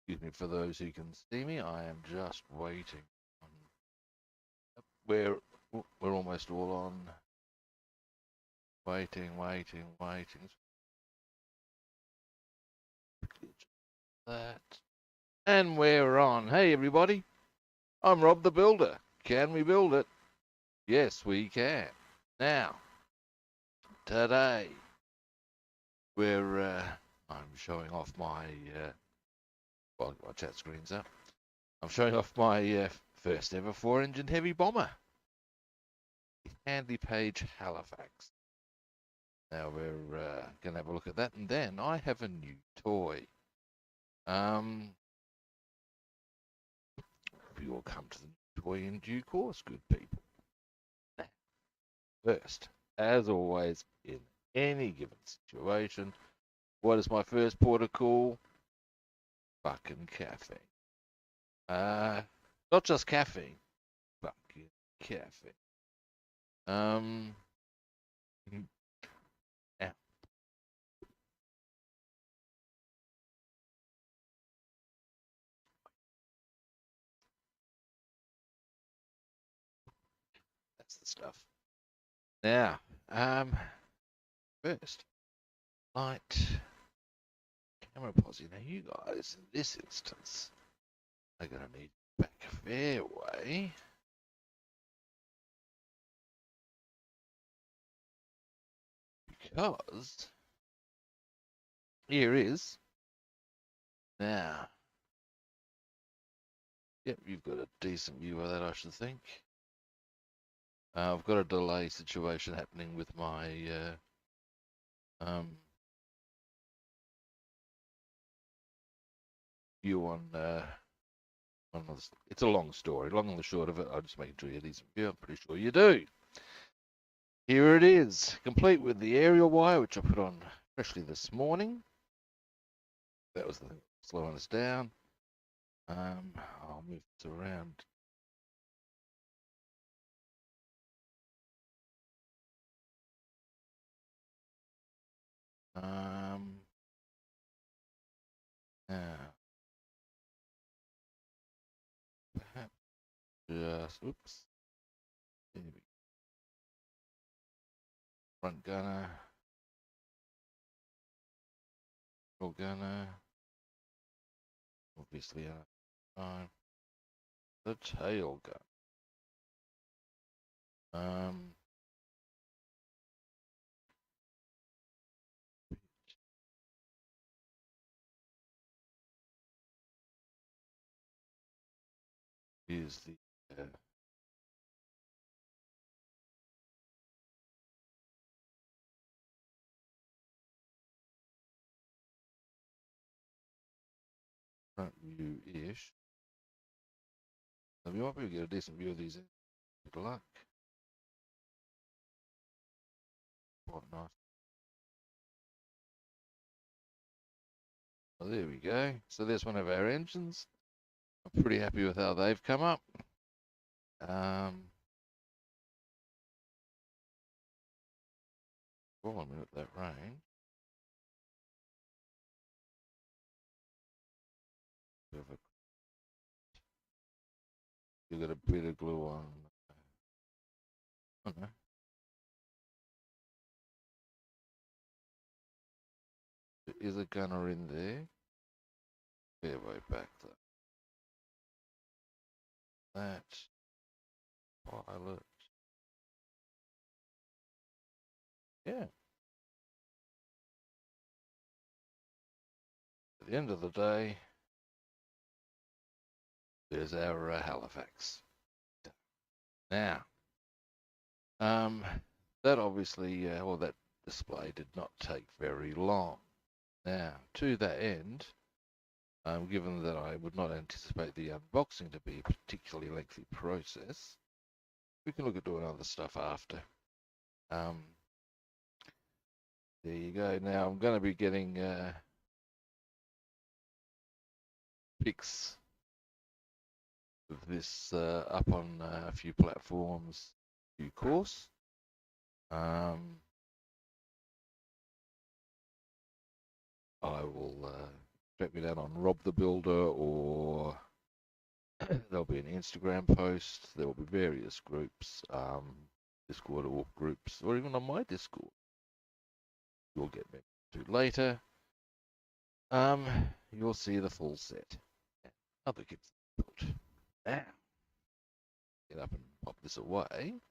Excuse me for those who can see me. I am just waiting. We're we're almost all on. Waiting. That. And we're on. Hey everybody, I'm Rob the Builder. Can we build it? Yes, we can. Now, today we're I'm showing off my well, my chat screen's up. I'm showing off my first ever 4-engine heavy bomber, the Handley Page Halifax. Now we're gonna have a look at that, and then I have a new toy. We will come to the toy in due course, good people. Now, first, as always, in any given situation, what is my first port of call? Fucking caffeine. Not just caffeine, fucking caffeine. Um, now, that's the stuff. Now, first, light camera posse. Now, you guys, in this instance, are gonna need back a fair way. Because here is now. Yep, you've got a decent view of that, I should think. I've got a delay situation happening with my view on one of the, it's a long story. Long and the short of it, I'm just making sure you have a decent view. I'm pretty sure you do. Here it is, complete with the aerial wire, which I put on freshly this morning. That was the thing slowing us down. I'll move this around. Now, perhaps just, oops. There we go. Front gunner. Middle gunner. Obviously, the tail gun. Is the front view-ish. So we might be able to get a decent view of these. Good luck. Quite nice. Well, there we go. So there's one of our engines. I'm pretty happy with how they've come up. Well, I'm at that range. You've got a bit of glue on. Oh, no. There is a gunner in there. Fair way back though. That pilot. Yeah. At the end of the day, there's our Halifax. Now, that obviously, well, that display did not take very long. Now, to that end, given that I would not anticipate the unboxing to be a particularly lengthy process, we can look at doing other stuff after. There you go. Now, I'm going to be getting pics of this up on a few platforms in due course. I will check me down on Rob the Builder, or there'll be an Instagram post. There will be various groups, Discord or groups, or even on my Discord. You'll get me to later. You'll see the full set. Other kits built. Now, get up and pop this away.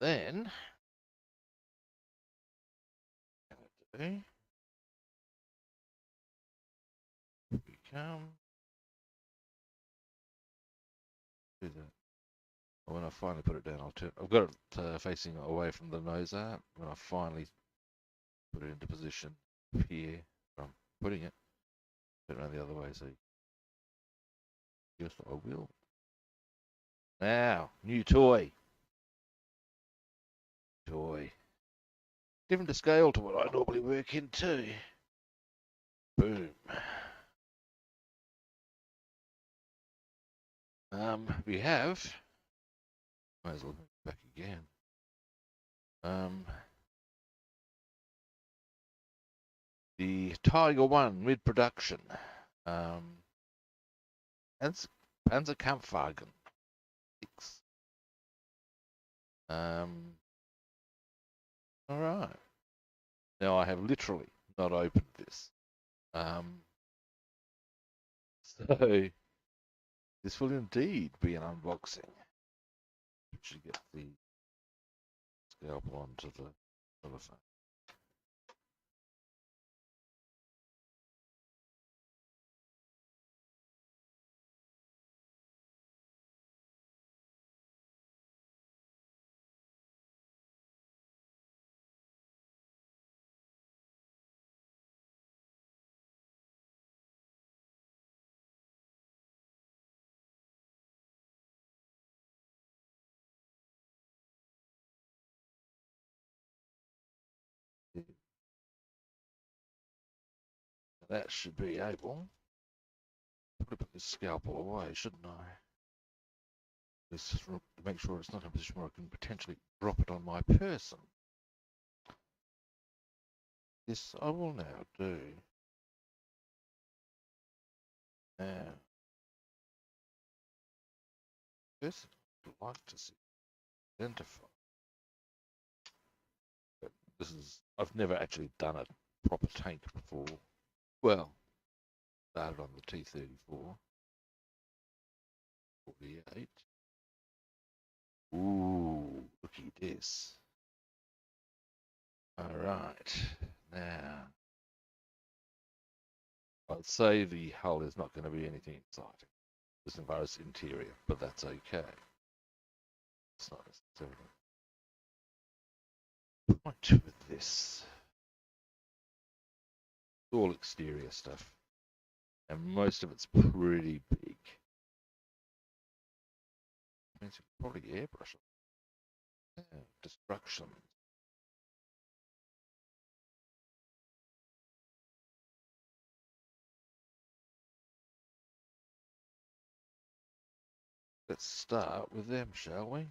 Then, we come to the. When I finally put it down, I've got it facing away from the nose art. When I finally put it into position here, I'm putting it, turn it around the other way, so yes, I will. Now, new toy. Different to scale to what I normally work in too. Boom. We have, might as well move back again. The Tiger One mid-production. Panzerkampfwagen 6. All right. Now I have literally not opened this. So this will indeed be an unboxing. Should get the scalpel onto the telephone. That should be able. Probably put this scalpel away, shouldn't I? This to make sure it's not in a position where I can potentially drop it on my person. This I will now do. Now, first I'd like to see identify. But this is I've never actually done a proper tank before. Well, started on the T-34, 48. Ooh, looky this. All right, now I'd say the hull is not going to be anything exciting, as far as interior, but that's okay. It's not necessarily. Point with this. It's all exterior stuff, and most of it's pretty big. Means you could probably airbrush it. Yeah, destruction. Let's start with them, shall we?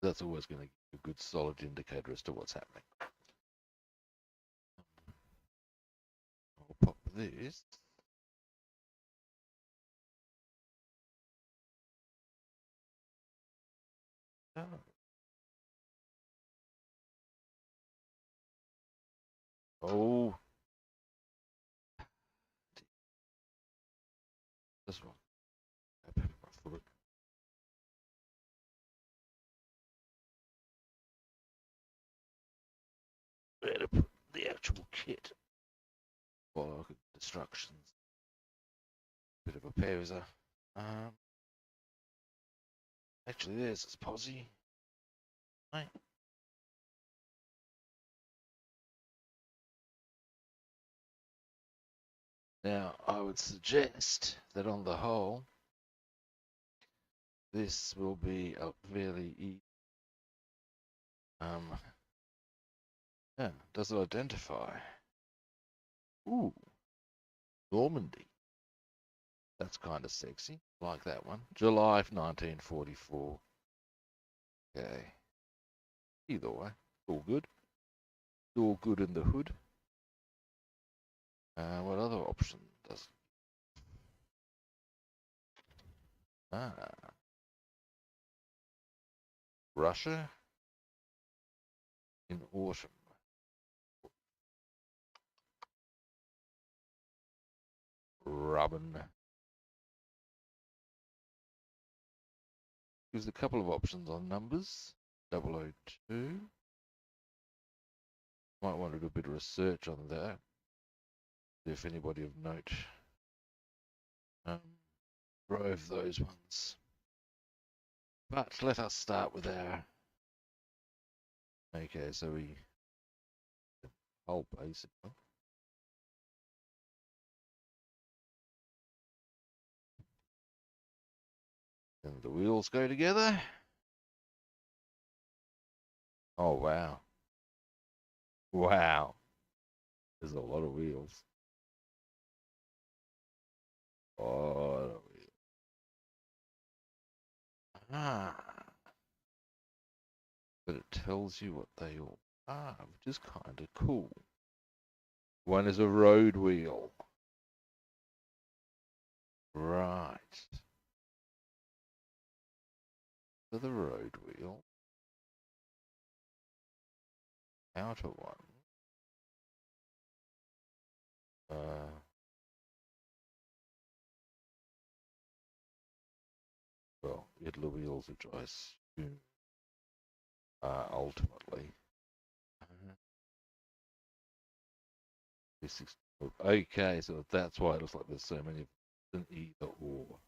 That's always going to give a good solid indicator as to what's happening. I'll pop this. Oh. Oh. This one. Where to put the actual kit? Well, destructions. Bit of a pauser. Actually, there's this posse. Right. Now, I would suggest that on the whole, this will be a fairly easy. Yeah, does it identify? Ooh, Normandy. That's kind of sexy. Like that one. July 1944. Okay. Either way, all good. all good in the hood. What other option does? Russia in autumn. Robin. Gives a couple of options on numbers. 002. Might want to do a bit of research on that. If anybody of note drove those ones. But let us start with our. Okay, so we. Hull basically. And the wheels go together. Oh, wow. Wow. There's a lot of wheels. A lot of wheels. But it tells you what they all are, which is kind of cool. One is a road wheel. Right. So the road wheel. Outer one. Well, idler wheels, which I assume are ultimately. Okay, so that's why it looks like there's so many an either or.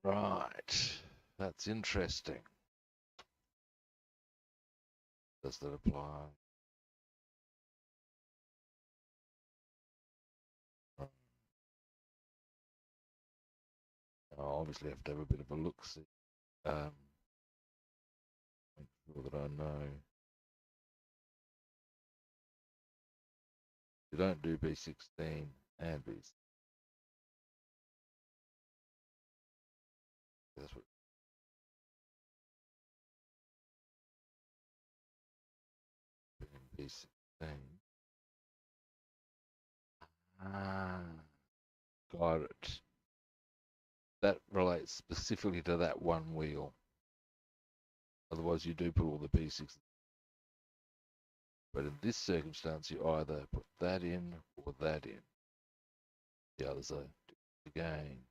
Right. That's interesting. Does that apply? I obviously have to have a bit of a look see. Make sure that I know. You don't do B16 and B16. That's what B16. Ah, got it. That relates specifically to that one wheel. Otherwise, you do put all the B6. But in this circumstance, you either put that in or that in. The others are again.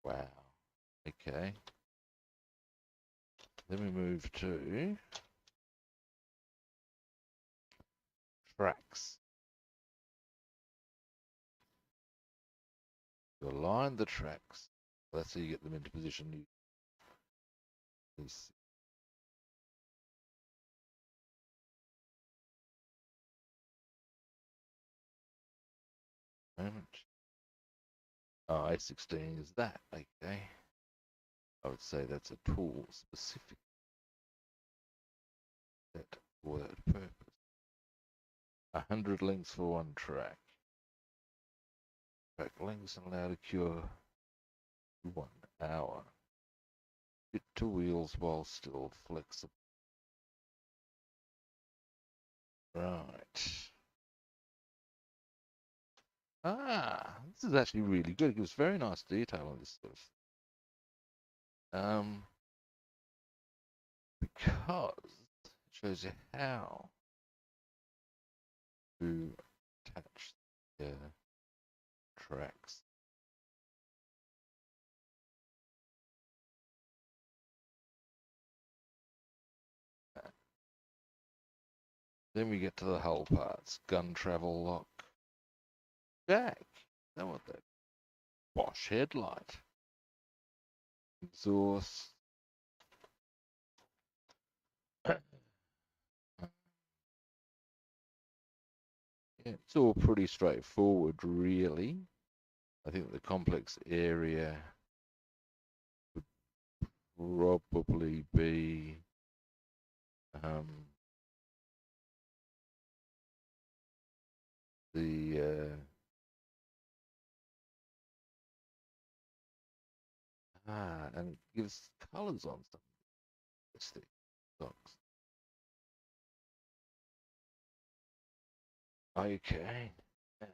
Wow. Okay. Then we move to tracks. You align the tracks. That's how you get them into position. Moment. Oh, A16 is that. Okay. I would say that's a tool specific set for that purpose. 100 links for one track. Track links allowed to cure 1 hour. Fit to wheels while still flexible. Right. This is actually really good. It gives very nice detail on this stuff. Because it shows you how to attach the tracks. Then we get to the hull parts. Gun travel lock. Jack. Is that what that? Bosch headlight. Exhaust. Yeah, it's all pretty straightforward, really. I think the complex area would probably be the and it gives colors on some of the socks. Okay. Now,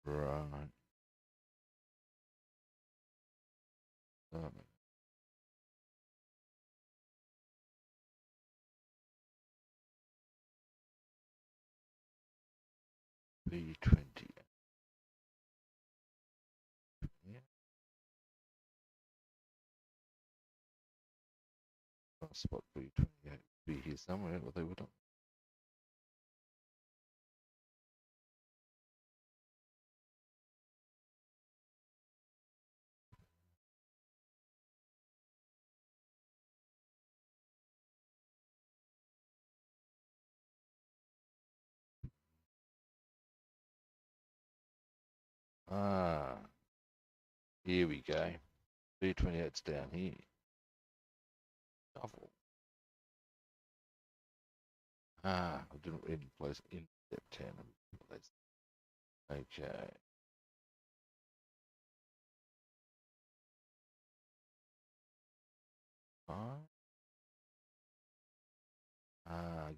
right. B20. Yeah. I'll spot B28. Be here somewhere, or they would not. Ah, here we go. B28's down here. Novel. Ah, I didn't read the place in step 10. Okay.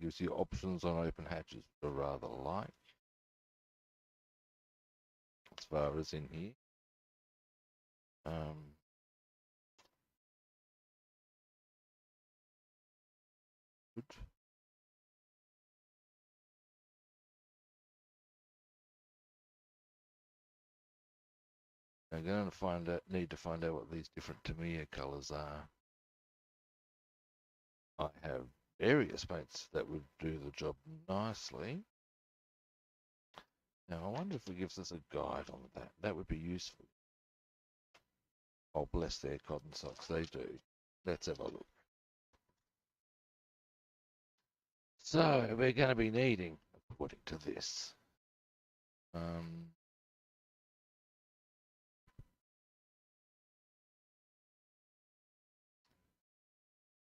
Gives you options on open hatches, which I rather like. As far as in here. Good. I'm going to need to find out what these different Tamiya colors are. I have various mates that would do the job nicely. Now, I wonder if it gives us a guide on that. That would be useful. Oh, bless their cotton socks. They do. Let's have a look. So, we're going to be needing, according to this,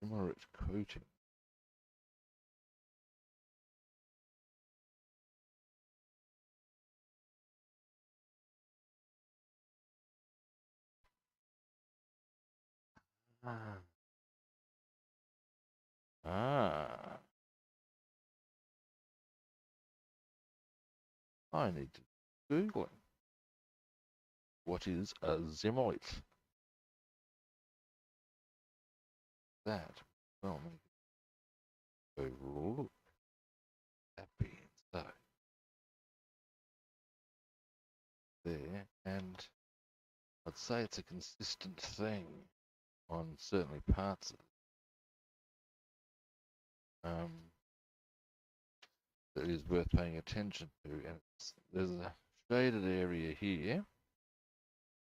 Emirate coating. Ah. I need to Google it. What is a Zimolite? That. Well, maybe go look. That being so. There. And I'd say it's a consistent thing on certainly parts of it. That is worth paying attention to. And there's a shaded area here.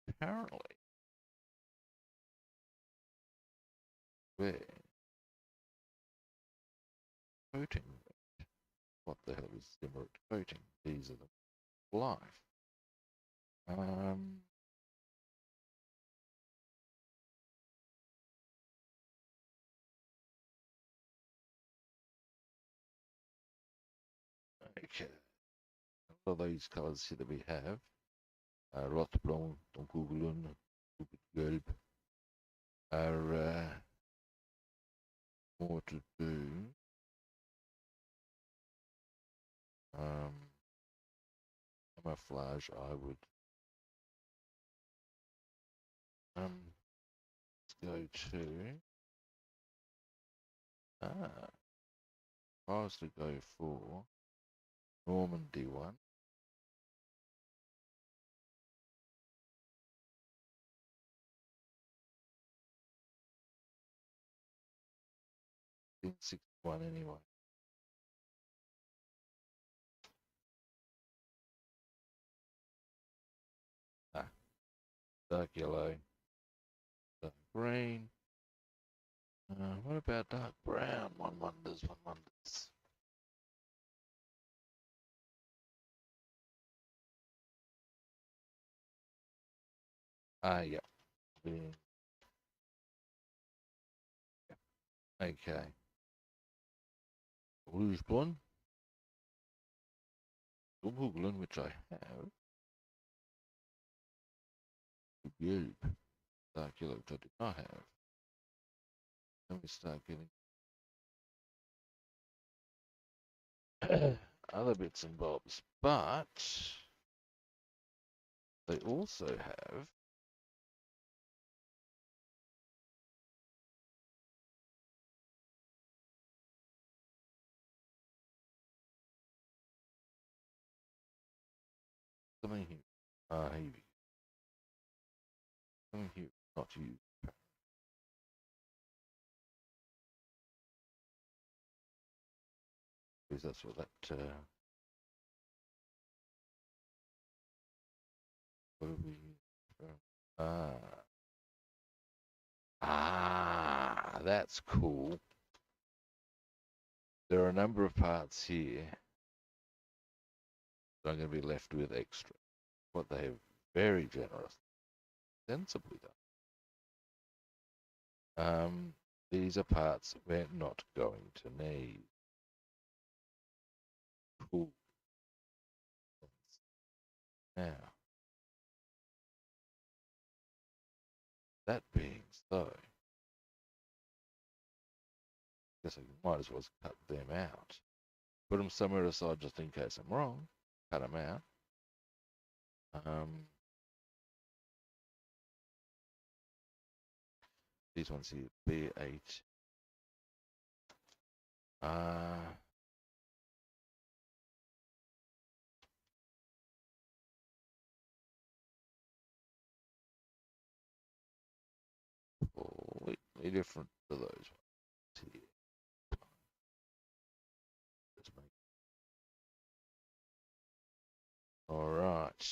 Apparently. Where? Coating. What the hell is Emirate coating? These are the life. Okay. All of these colors here that we have. Rotblond, donkergroen, gelb are more to do. Camouflage, I would let's go to if I was to go for Normandy one. In 61 anyway. Dark yellow, dark green. What about dark brown? One wonders, one wonders. Yeah. Okay. Rouge blonde. Dunkelgrün, which I have. Gelb. Dark yellow, which I do not have. me start getting other bits and bobs. But they also have something here. Here we go. Something here, not you. Because that's what that. What are we? Ah, that's cool. There are a number of parts here that I'm going to be left with extra. What they have very generous, sensibly done. These are parts we're not going to need. Cool. Now, that being so, I guess I might as well cut them out. Put them somewhere aside just in case I'm wrong. Cut them out. These ones here, B8. Completely different to those ones here. Let's make... All right.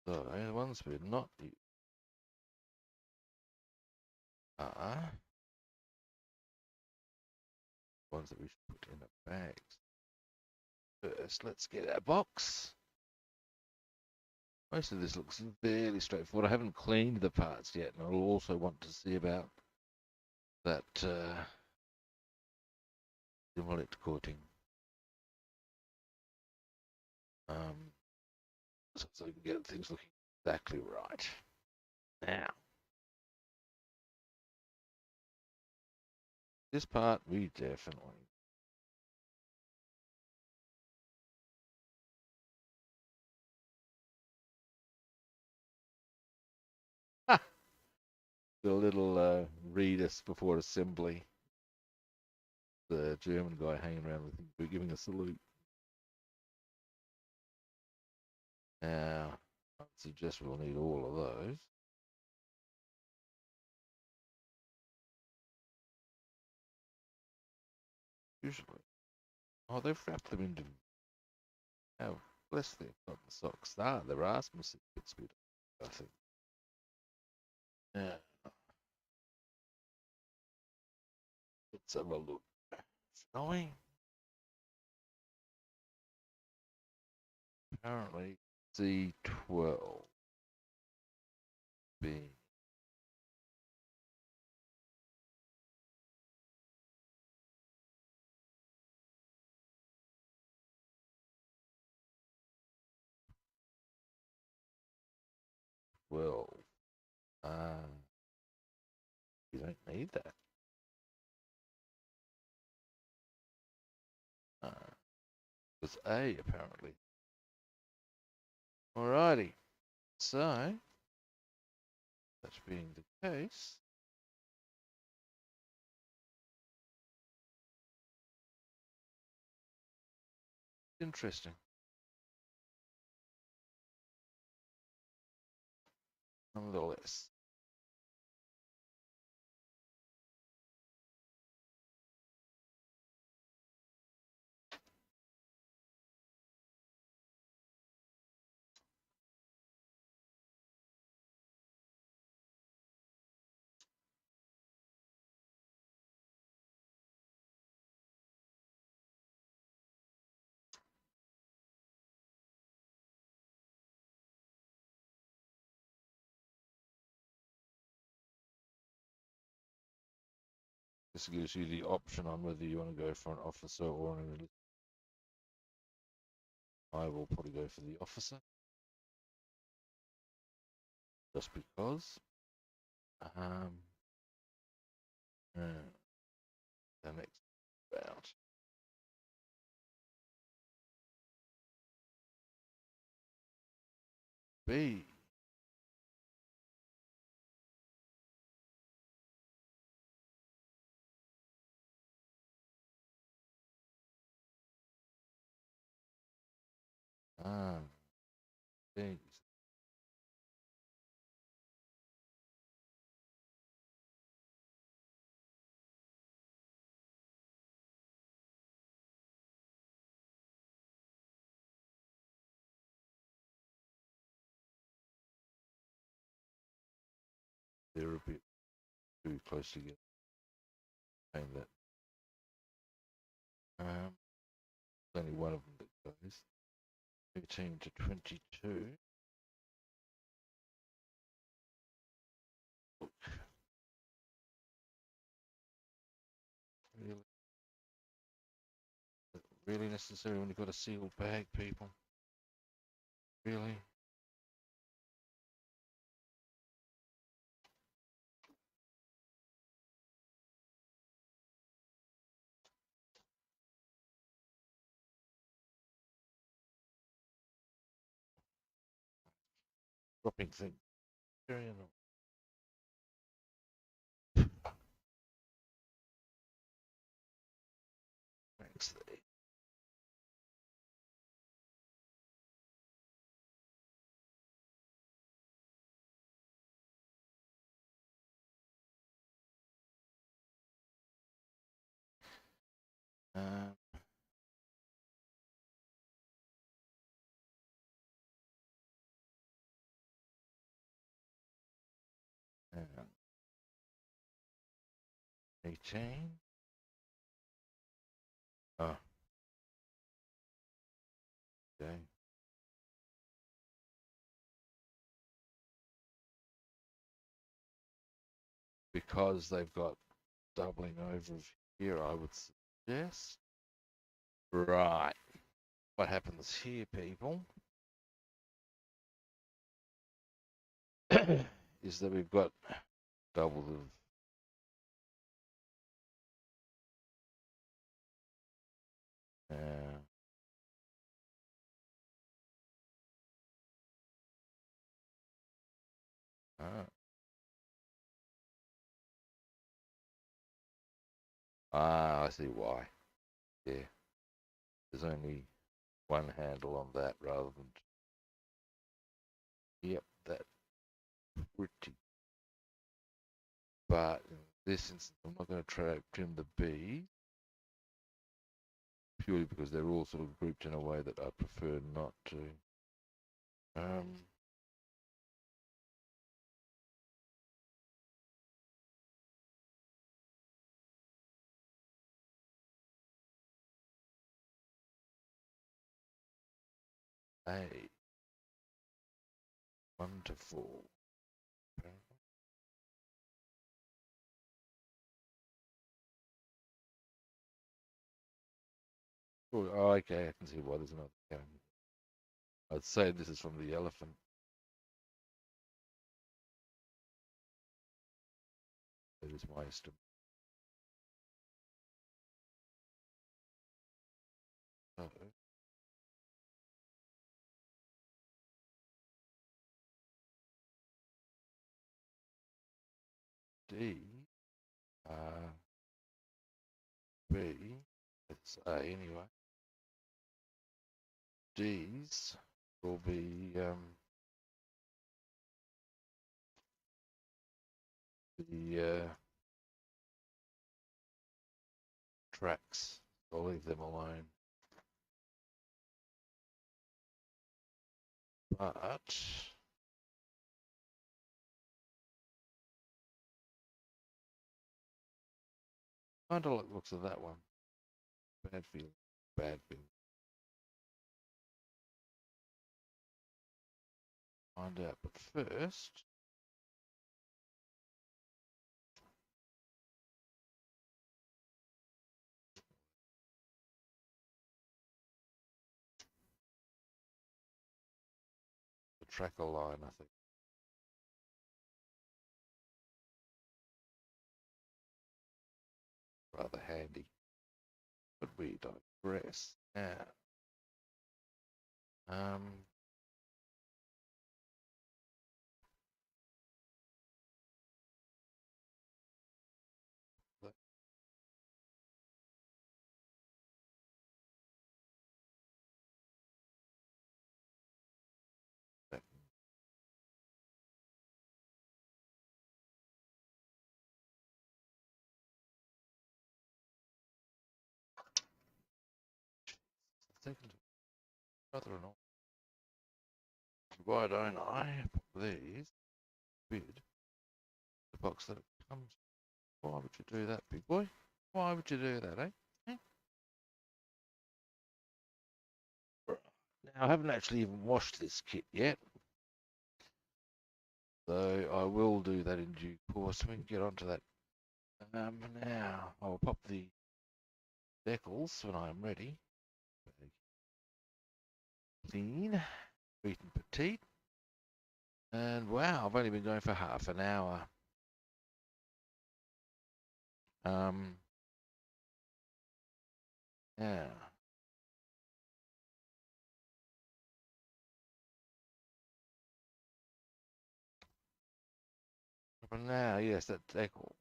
So the ones we're not using are ones that we should put in the bags. First, let's get our box. Most of this looks fairly straightforward. I haven't cleaned the parts yet, and I'll also want to see about that Simulate coating. So we can get things looking exactly right. Now, this part we definitely. The little readers before assembly. The German guy hanging around with him, giving a salute. Now, I suggest we'll need all of those. Usually. Oh, they've wrapped them into. Oh, bless their cotton socks. They're Rasmussen bits, I think. Now, let's have a look. Shall we? Apparently, C12 being well. You don't need that. It's A apparently. Alrighty. So that being the case, interesting. Nonetheless. This gives you the option on whether you want to go for an officer or an enlisted. I will probably go for the officer. Just because. The next bout. B. Ah, B. They're a bit too close together. Saying that. There's only one of them that goes. 13 to 22. Look, really, really necessary when you've got a sealed bag, people? Really? Dropping things. Very annoying. Thanks there. Um, uh, 18. Oh, okay. Because they've got doubling over here, I would suggest. Right. What happens here, people, is that we've got double the. Uh, ah, I see why. Yeah, there's only one handle on that rather than. Yep, that pretty. But in this instance, I'm not going to try to trim the B purely because they're all sort of grouped in a way that I prefer not to. Um, A 1 to 4. Oh, okay, I can see why there's another cone. I'd say this is from the elephant. That is my estimate. So, D, B, it's A anyway. D's will be the tracks. I'll leave them alone. But kind of like looks of that one. Bad feeling. Bad feeling. Find out. But first, the tracker line, I think. handy. But we digress. Now, that- second brother-in-law. Why don't I put these with the box that it comes? Why would you do that, big boy? Why would you do that, eh? Eh? Now, I haven't actually even washed this kit yet, so I will do that in due course. We can get onto that. Now, I'll pop the decals when I'm ready. Clean, sweet and petite. And wow, I've only been going for half an hour. Yeah. But now, yes, that decal.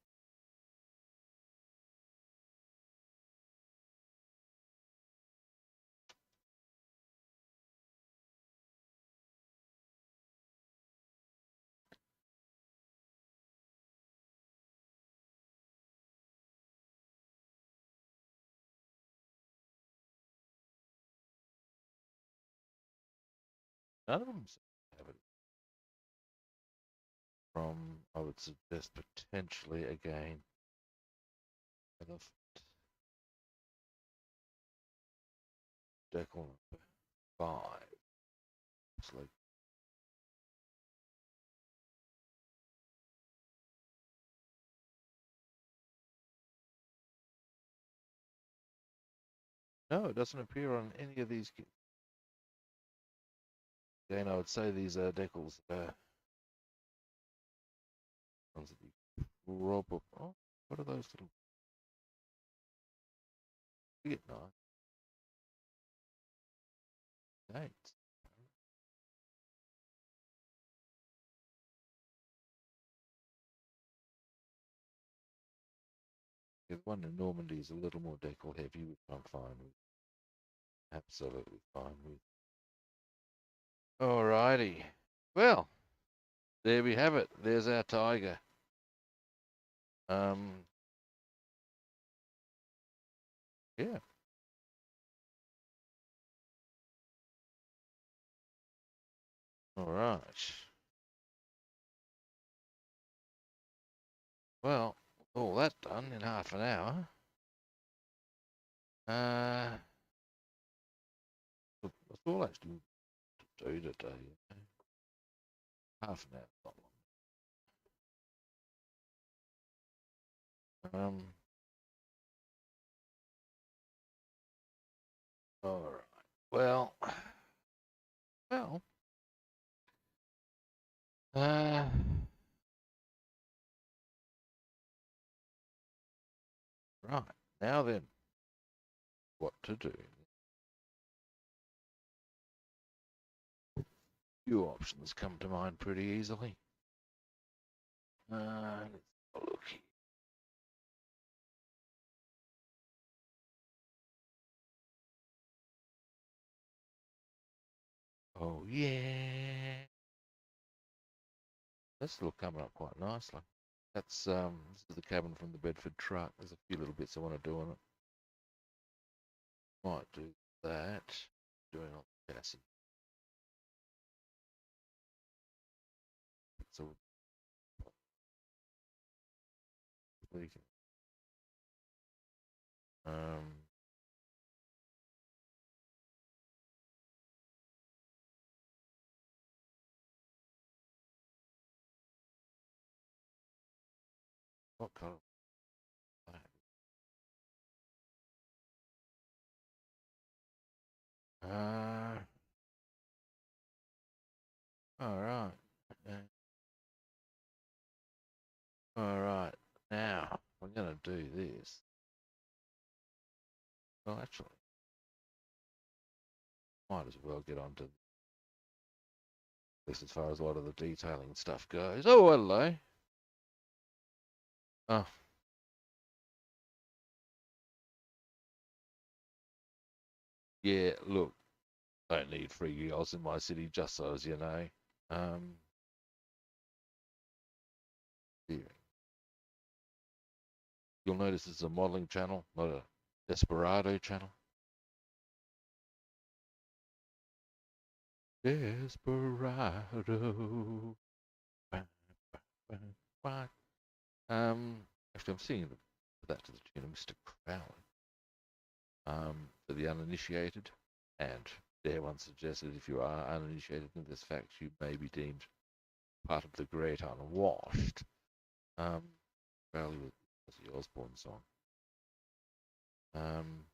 None of them have it. From, I would suggest potentially again, elephant decal number 5. It's like, no, it doesn't appear on any of these kits. Again, I would say these are decals. Ones that you rob up. Oh, what are those little? You get dates. The one in Normandy is a little more decal heavy, which I'm fine with. Absolutely fine with. Alrighty. Well, there we have it. There's our tiger. Yeah. All right. Well, all that done in half an hour. That's all actually to do today. Half an hour, not long. All right. Well, well. Uh, right. Now then, what to do? Few options come to mind pretty easily. Let's look here. Oh yeah. That's still coming up quite nicely. That's this is the cabin from the Bedford truck. There's a few little bits I want to do on it. Might do that. Doing on the chassis. So we can what color? Uh, all right. All right. Now I'm gonna do this. Well, actually, might as well get on to this as far as a lot of the detailing stuff goes. Oh, hello. Oh, yeah, look, I don't need free girls in my city, just so as you know. Um, here. You'll notice it's a modeling channel, not a Desperado channel. Desperado. Actually, I'm singing that to the tune of Mr. Crowley. For the uninitiated, and there one suggested if you are uninitiated in this fact, you may be deemed part of the great unwashed. Crowley was the Osborne song. One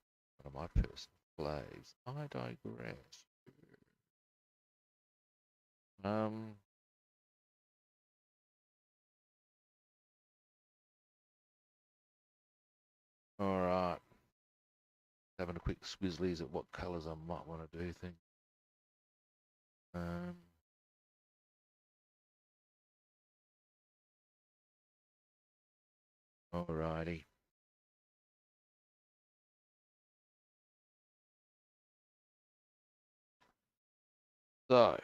of my personal plays. I digress. Um, all right. Having a quick squizzlies at what colours I might want to do things. Um, Alrighty. So,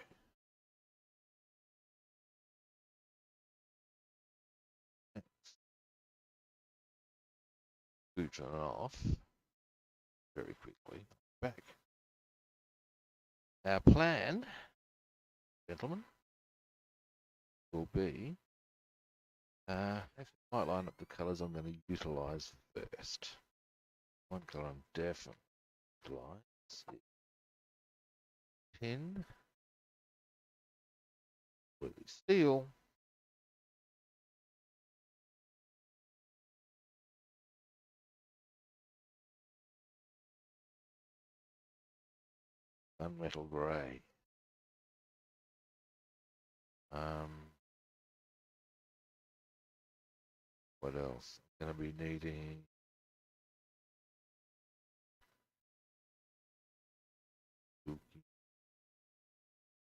scooch on off very quickly. Back. Our plan, gentlemen, will be actually might line up the colours I'm going to utilise first. One colour I'm definitely utilise is tin, completely steel, gunmetal grey. Um, what else? I'm going to be needing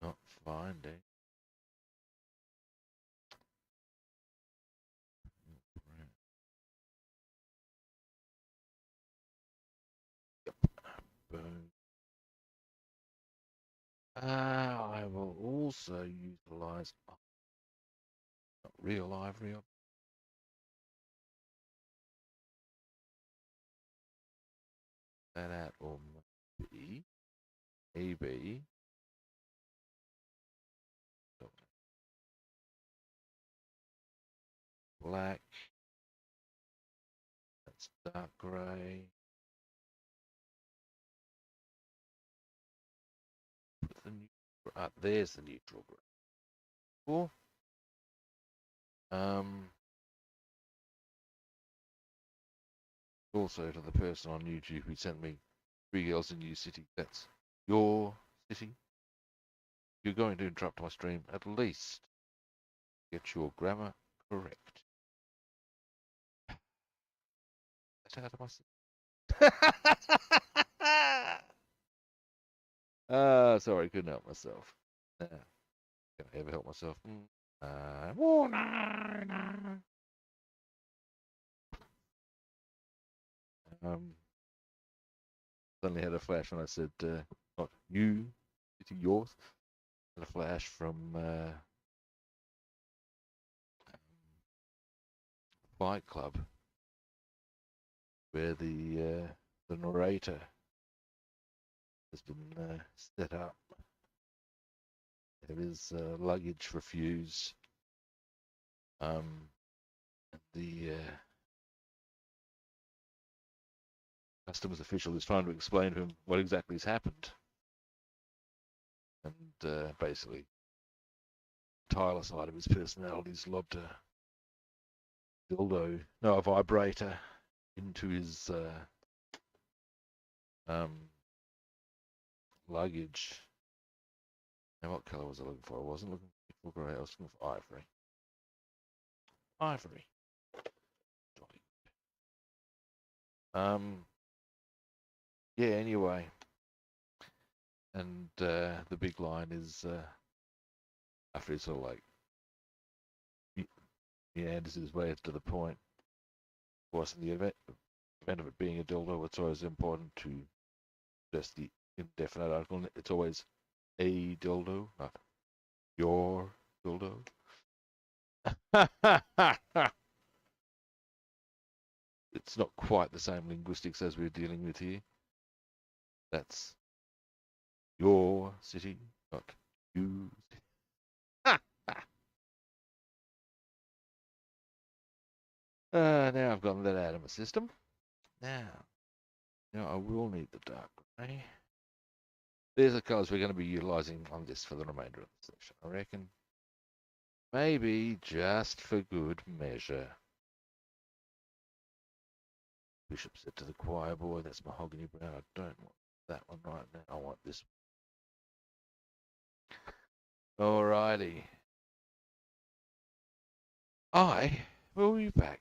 not finding. Yep. Boom. I will also utilize not real ivory. That out or maybe black. That's dark grey. There's the neutral grey. Cool. Also to the person on YouTube who sent me Three Girls in New City. That's your city. If you're going to interrupt my stream, at least get your grammar correct. That's out of my sorry, couldn't help myself. Can I ever help myself? Oh, no, no. Suddenly had a flash when I said, not you, it's yours. Had a flash from Fight Club, where the narrator has been set up. There is luggage refuse. The customs official is trying to explain to him what exactly has happened, and basically, Tyler side of his personality's lobbed a dildo, no, a vibrator, into his luggage. And what colour was I looking for? I wasn't looking for grey, I was looking for ivory. Ivory. Yeah, anyway. And the big line is after it's sort of like meanders his way to the point. Of course, in the event of it being a dildo, it's always important to just the indefinite article. It's always a dildo, not your dildo. It's not quite the same linguistics as we're dealing with here. That's your city, not you. Now I've gotten that out of my system. Now, I will need the dark grey. There's the colours we're going to be utilising on this for the remainder of the session, I reckon. Maybe just for good measure. Bishop said to the choir boy, that's mahogany brown. I don't want that one right now. I want this one. Alrighty. I will be back.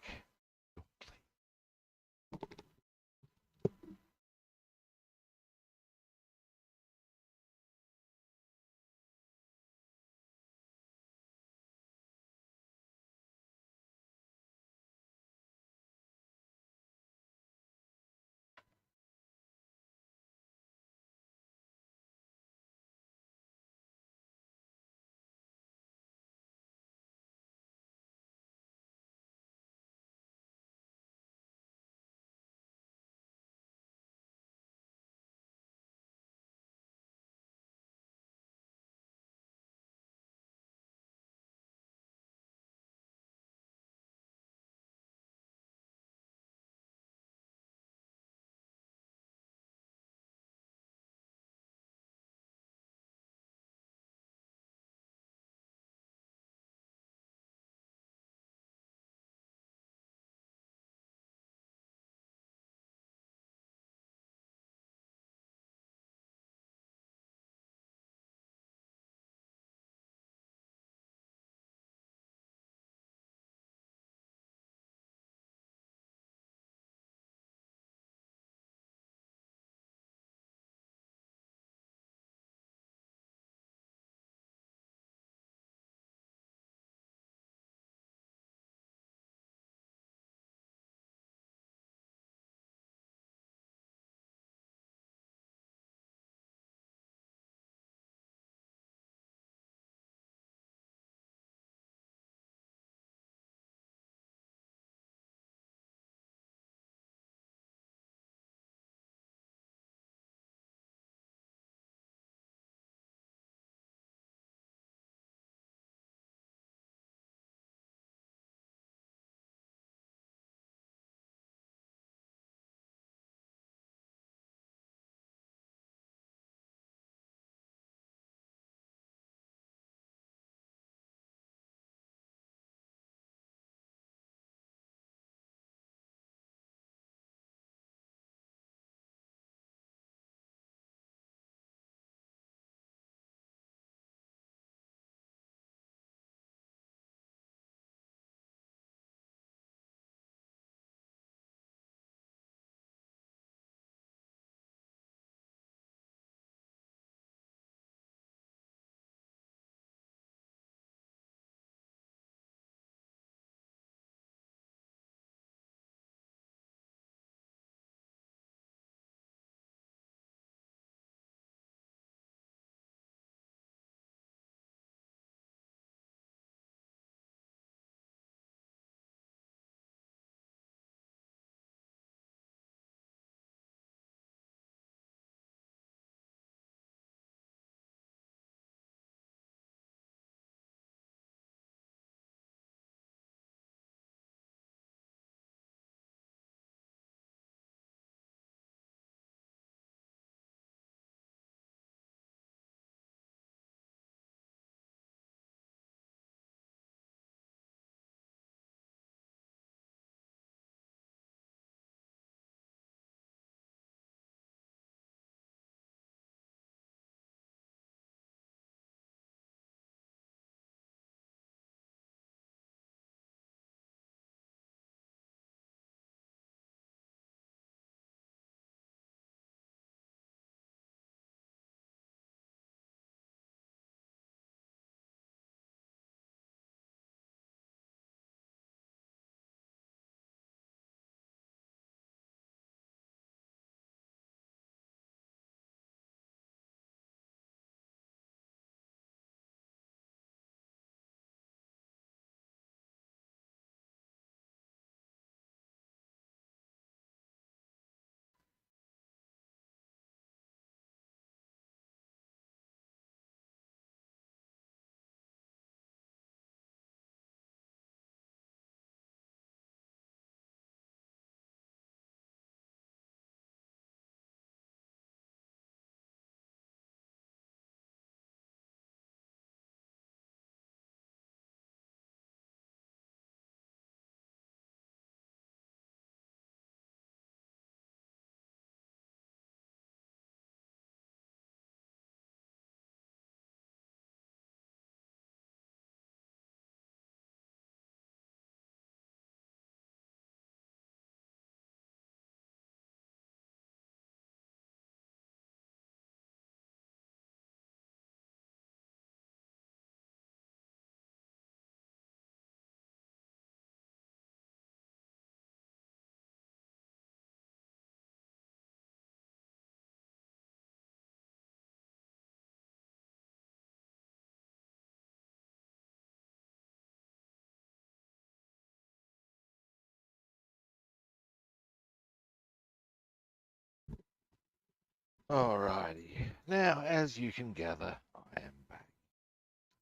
Alrighty. Now, as you can gather, I am back.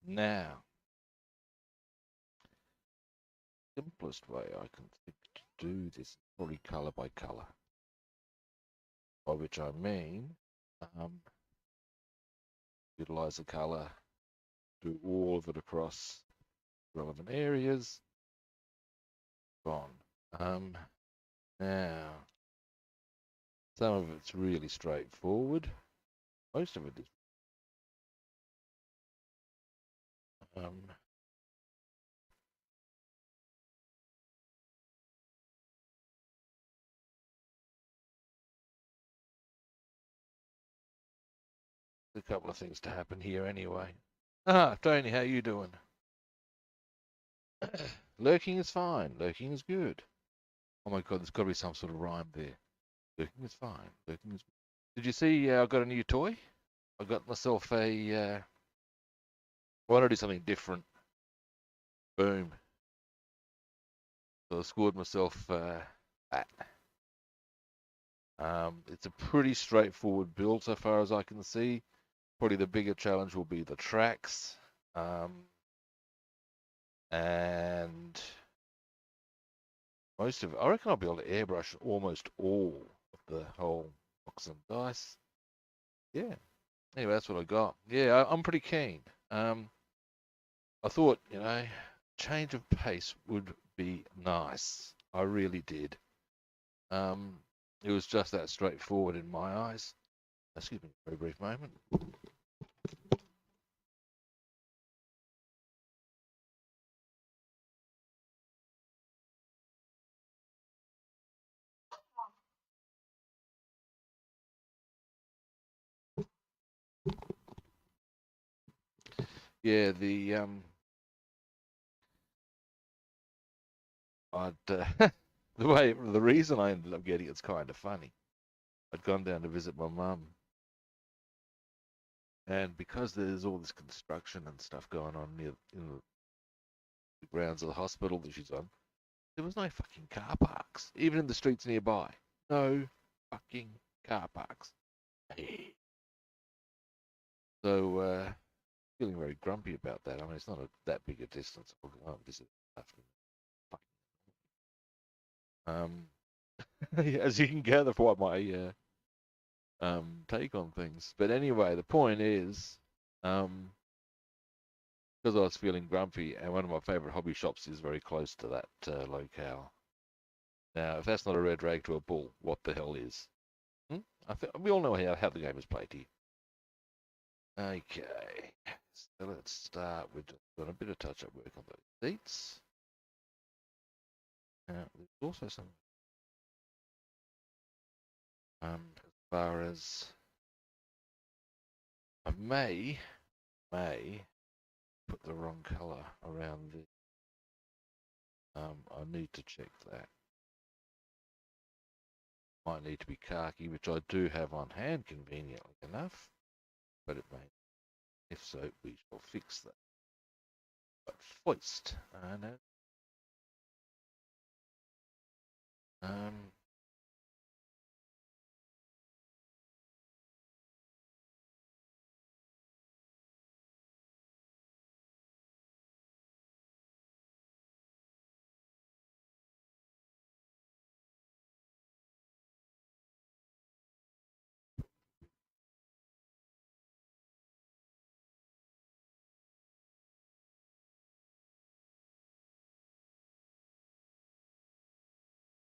Now, simplest way I can think to do this is probably color by color. By which I mean, um, utilize the color, do all of it across relevant areas. Gone. Now, some of it's really straightforward. Most of it is. Um, a couple of things to happen here anyway. Ah, Tony, how you doing? Lurking is fine. Lurking is good. Oh my god, there's got to be some sort of rhyme there. Lurking is fine. Lurking is. Did you see? I got a new toy. I got myself a. I want to do something different. Boom. So I scored myself that. It's a pretty straightforward build so far as I can see. Probably the bigger challenge will be the tracks. And most of it, I reckon I'll be able to airbrush almost all of the whole box and dice. Yeah. Anyway, that's what I got. Yeah, I'm pretty keen. I thought, change of pace would be nice. I really did. It was just that straightforward in my eyes. Excuse me, for a brief moment. Yeah, I'd the reason I ended up getting it's kind of funny. I'd gone down to visit my mum, and because there's all this construction and stuff going on near in the grounds of the hospital that she's on, there was no fucking car parks, even in the streets nearby. No fucking car parks. So, feeling very grumpy about that. I mean, it's not that big a distance. I'll go and visit after. As you can gather from what my take on things. But anyway, the point is, because I was feeling grumpy, and one of my favourite hobby shops is very close to that locale. Now, if that's not a red rag to a bull, what the hell is? Hmm? We all know how the game is played here. Okay, so let's start with doing a bit of touch-up work on those seats. Now, there's also some as far as I may put the wrong colour around the. I need to check that. Might need to be khaki, which I do have on hand conveniently enough, but it may. If so, we shall fix that. But foist, no. Um,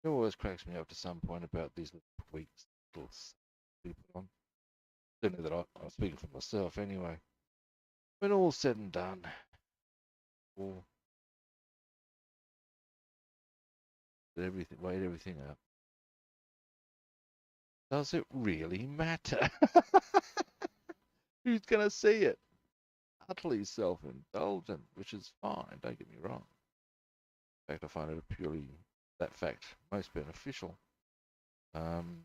it always cracks me up to some point about these little tweaks, little people on. Certainly that I'm speaking for myself anyway. When all's said and done, we'll weigh everything up. Does it really matter? Who's gonna see it? Utterly self-indulgent, which is fine. Don't get me wrong. In fact, I find it purely that fact most beneficial. In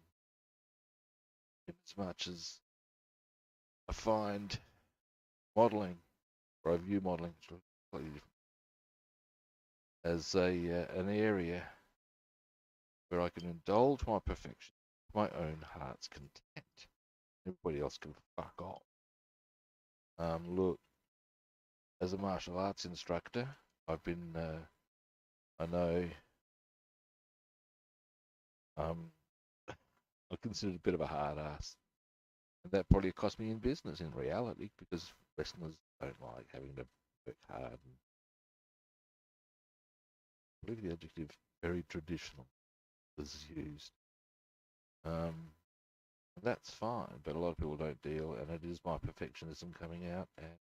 as much as I find modelling, or I view modelling completely different, as an area where I can indulge my perfection, my own heart's content. Everybody else can fuck off. Look, as a martial arts instructor, I've been, I know, I'm considered a bit of a hard ass. And that probably cost me in business in reality because Westerners don't like having to work hard. And I believe the adjective very traditional was used. That's fine, but a lot of people don't deal, and it is my perfectionism coming out, and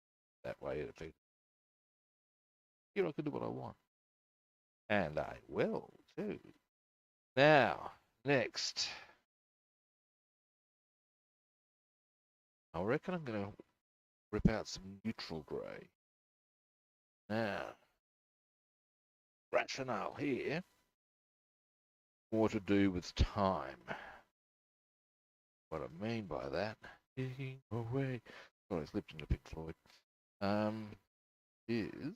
that way it affects. Here I can do what I want. And I will too. Now, next. I reckon I'm going to rip out some neutral grey. Now, rationale here, more to do with time. What I mean by that, taking away, sorry, I slipped into Pink Floyd, is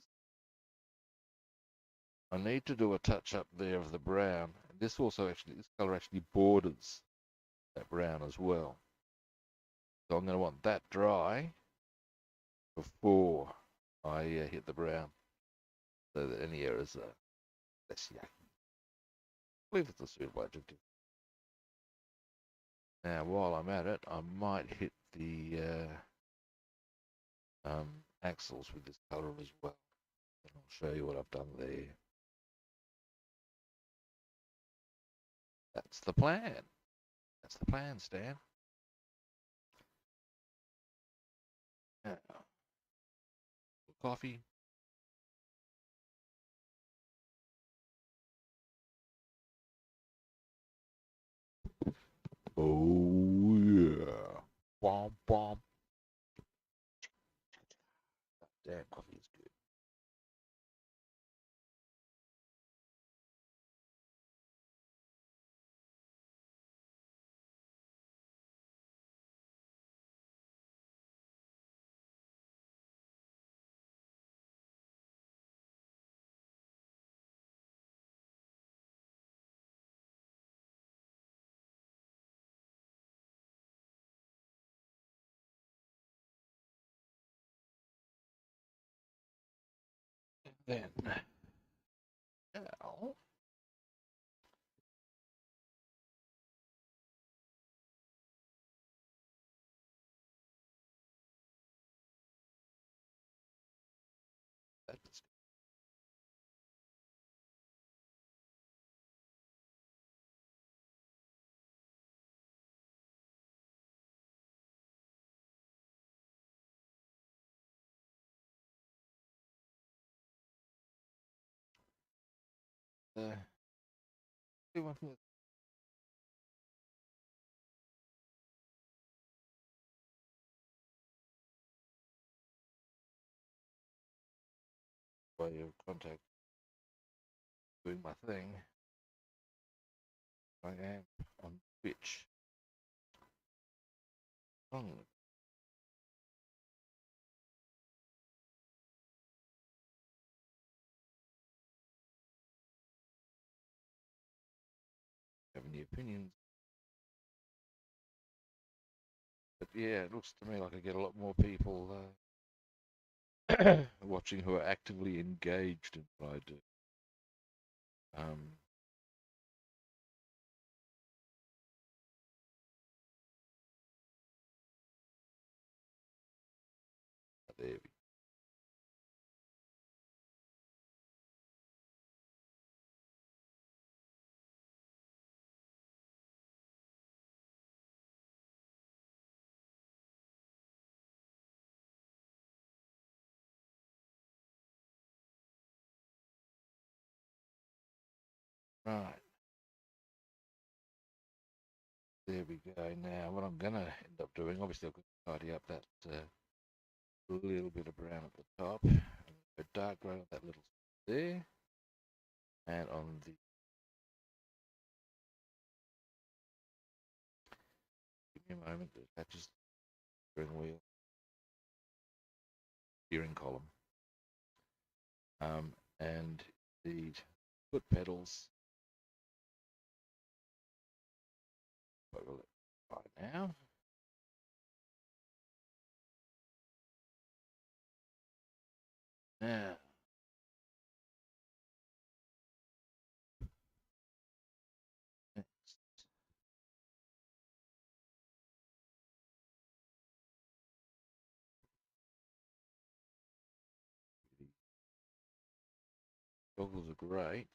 I need to do a touch up there of the brown. This color actually borders that brown as well. So I'm going to want that dry before I hit the brown, so that any errors are less yucky. I believe it's a suitable adjective. Now, while I'm at it, I might hit the axles with this color as well. And I'll show you what I've done there. That's the plan. That's the plan, Stan. Now, coffee. Oh yeah. Bomb bomb. Damn, coffee is good. Then, now, that's one thing way of contact doing my thing. I am on Twitch. Oh, have any opinions? But yeah, it looks to me like I get a lot more people watching who are actively engaged in what I do. There we Right, there we go. Now, what I'm gonna end up doing, obviously, I've got to tidy up that little bit of brown at the top, a dark grey on that little there, and on the. Give me a moment. It attaches the steering wheel, steering column, and the foot pedals. Right now. Now, next. Goggles are great.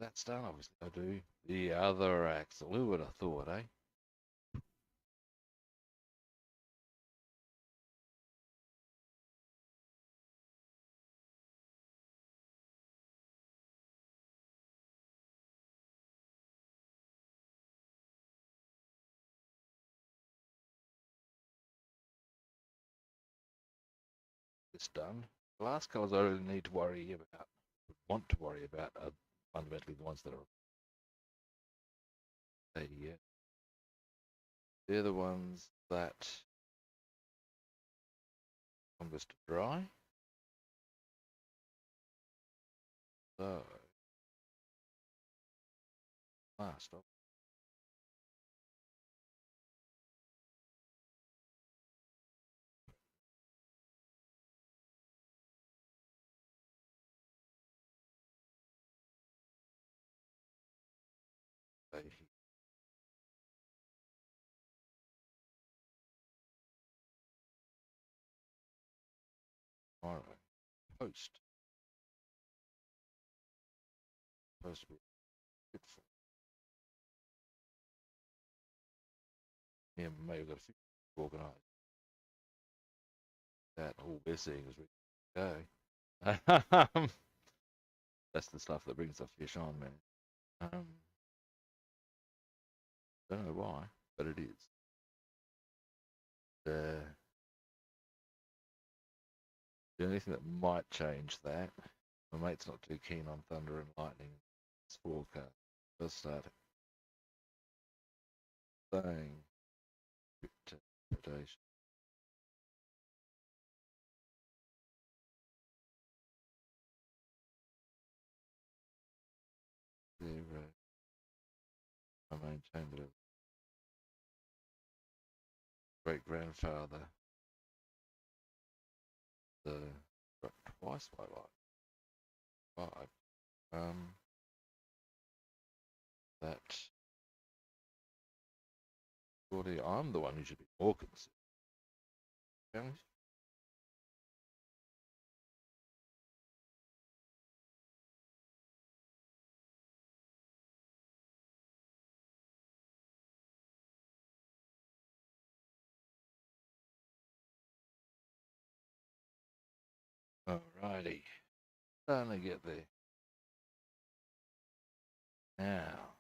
That's done, obviously. I do the other axle. Who would have thought, eh? It's done. The last colours I really need to worry about, want to worry about, are fundamentally the ones that are yeah. They're the ones that I'm just to dry. So last of tomorrow. Post. Post to be good for. Yeah, maybe we've got a few organised. That all we're seeing is ready to go. That's the stuff that brings the fish on, man. Don't know why, but it is. The only thing that might change that, my mate's not too keen on thunder and lightning. It's forecast. Does start saying interpretation. Zero. I maintain that a great grandfather struck twice by light. Five. That surely I'm the one who should be more concerned. Alrighty. Starting to get there. Now.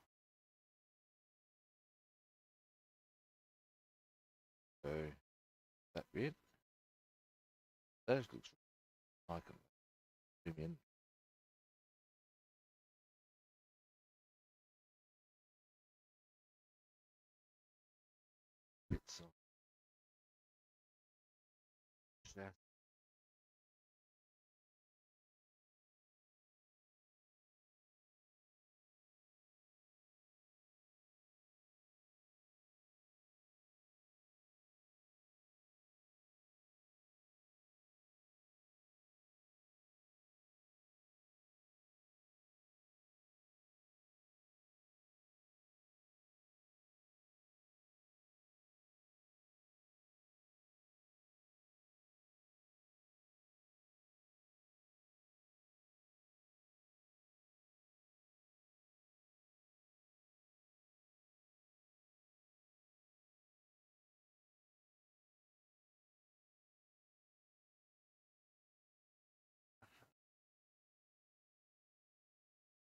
So that bit. That looks like I can zoom in. Bits of that.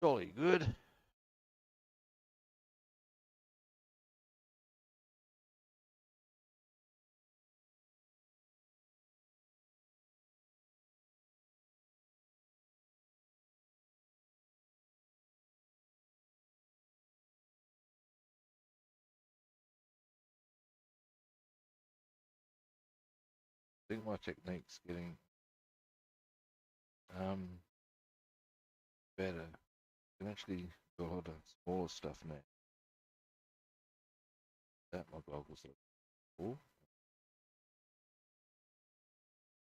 Jolly good. I think my technique's getting better. I can actually do a lot of smaller stuff now. That my goggles are cool.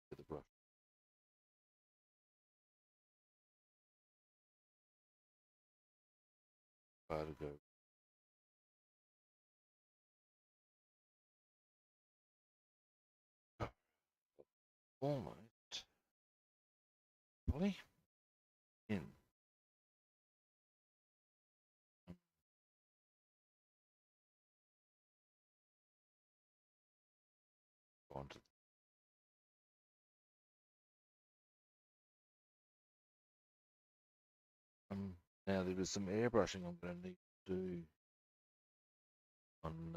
With the brush. Try to go. Almost. Probably in. Onto now there is some airbrushing I'm going to need to do on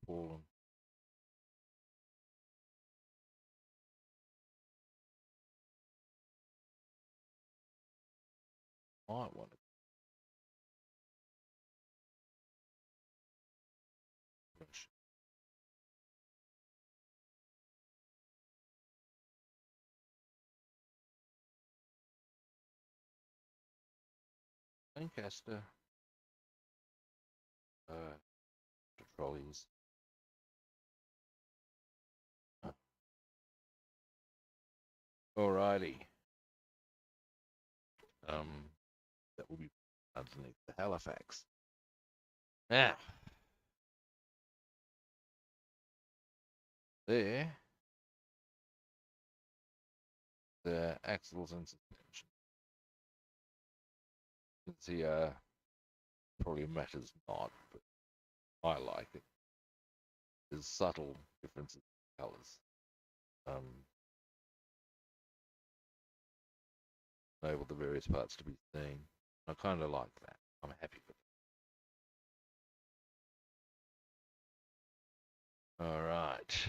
Paul and might want to brush. Lancaster trolleys. Alrighty. That will be underneath the Halifax. Now, there, the axles and suspension. You can see, probably matters not, but I like it. There's subtle differences in colours. Enable the various parts to be seen. I kind of like that. I'm happy with it. All right.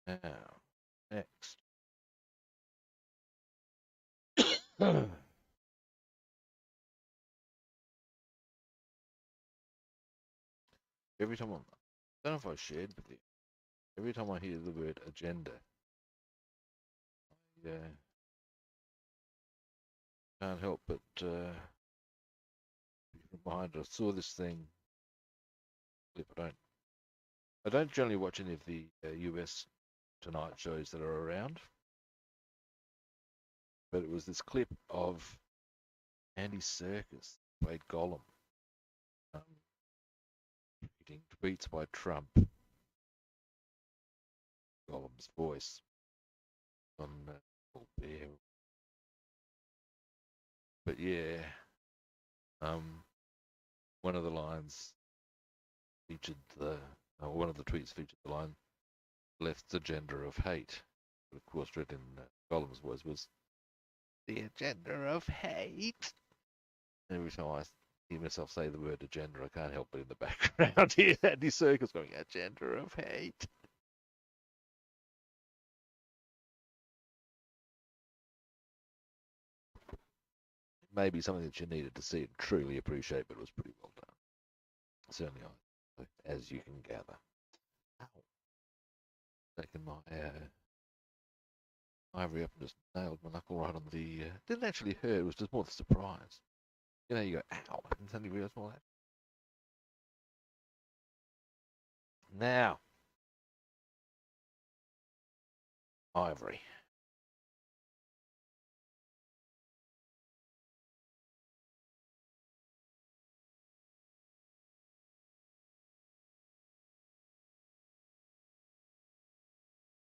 Now, next. Every time I don't know if I shared with you. Every time I hear the word agenda, yeah, can't help but be reminded. I saw this thing clip. I don't generally watch any of the US Tonight shows that are around, but it was this clip of Andy Serkis played Gollum, um, reading tweets by Trump. Gollum's voice on Bear. But yeah, one of the lines featured one of the tweets featured the line, left's agenda of hate. But of course, written in Gollum's voice was, the agenda of hate. And every time I hear myself say the word agenda, I can't help but in the background hear Andy Serkis going, agenda of hate. Maybe something that you needed to see and truly appreciate, but it was pretty well done. Certainly, as you can gather. Ow. Taking my ivory up and just nailed my knuckle right on the. Didn't actually hurt, it was just more the surprise. You know, you go, ow, and suddenly realize all that. Now, ivory.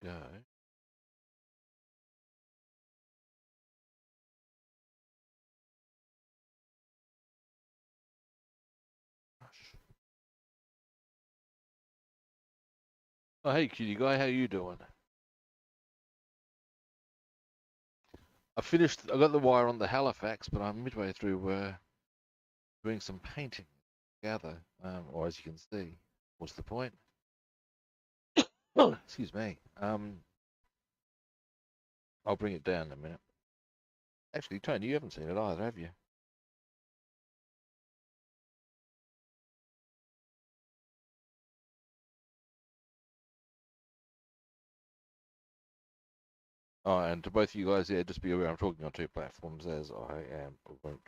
Go. Brush. Oh, hey, cutie guy, how you doing? I got the wire on the Halifax, but I'm midway through doing some painting. Gather, or as you can see, what's the point? Oh, excuse me. I'll bring it down in a minute. Actually, Tony, you haven't seen it either, have you? Oh, and to both of you guys, yeah, just be aware I'm talking on two platforms as I am won't.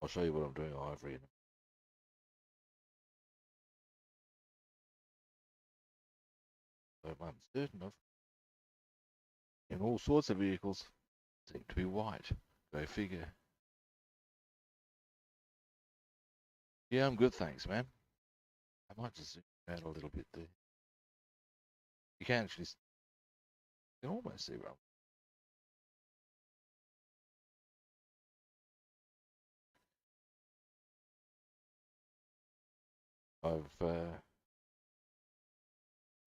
I'll show you what I'm doing, Ivory. I'm uncertain of. In all sorts of vehicles, seem to be white. Go figure. Yeah, I'm good, thanks, man. I might just zoom out a little bit there. You can actually, you can almost see where I've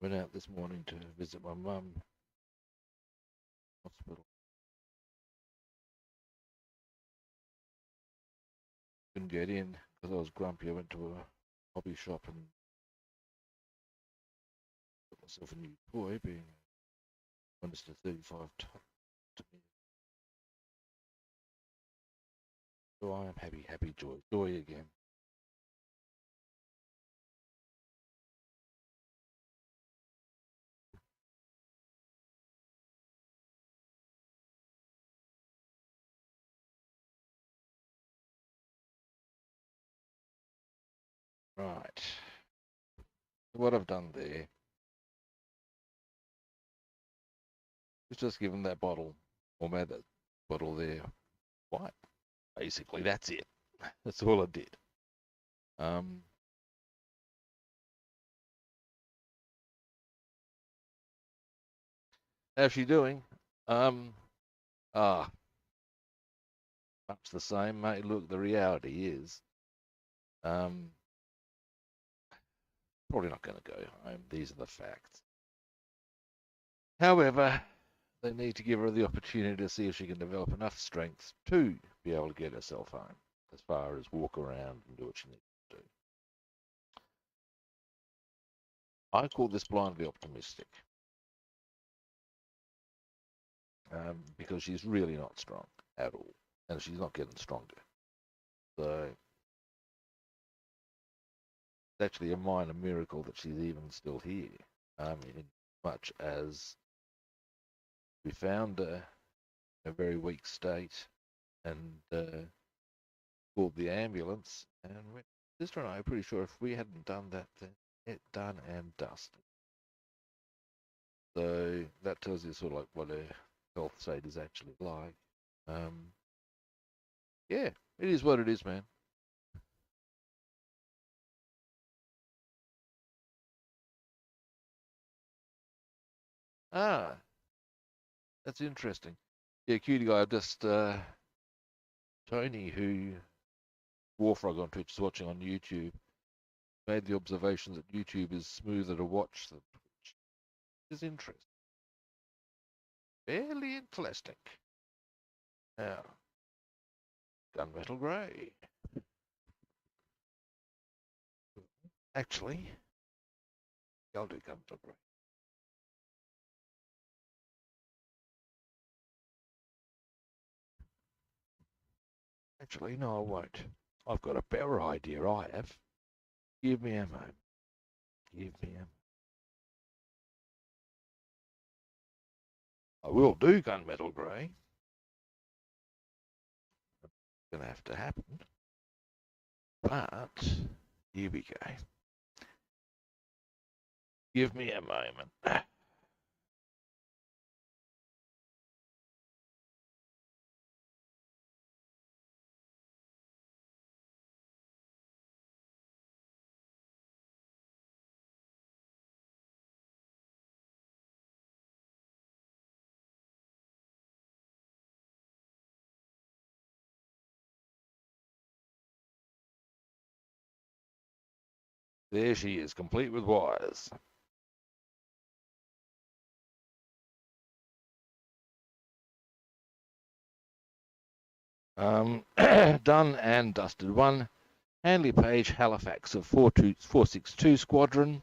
went out this morning to visit my mum hospital. Couldn't get in because I was grumpy. I went to a hobby shop and got myself a new toy, being minus the 35 to me. So I am happy, happy, joy, joy again. Right. What I've done there is just given that bottle, or made that bottle there white. Basically, that's it. That's all I did. Um, how's she doing? Um, ah, much the same, mate. Look, the reality is, um, probably not going to go home. These are the facts. However, they need to give her the opportunity to see if she can develop enough strength to be able to get herself home, as far as walk around and do what she needs to do. I call this blindly optimistic, because she's really not strong at all, and she's not getting stronger. So it's actually a minor miracle that she's even still here. In much as we found her in a very weak state and called the ambulance and went. Sister and I are pretty sure if we hadn't done that, then it done and dusted. So that tells you sort of like what a health state is actually like. Um, yeah, it is what it is, man. Ah, that's interesting. Yeah, cutie guy. Just Tony, who Warfrog on Twitch is watching on YouTube, made the observation that YouTube is smoother to watch than Twitch. Is interesting. Fairly interesting. Now, Gunmetal Grey. Actually, I'll do Gunmetal Grey. Actually, no, I won't. I've got a better idea. I have. Give me ammo. Give me ammo. I will do Gunmetal Grey. It's gonna have to happen. But here we go. Give me a moment. There she is, complete with wires. Done and dusted. One, Handley Page, Halifax of 462 Squadron,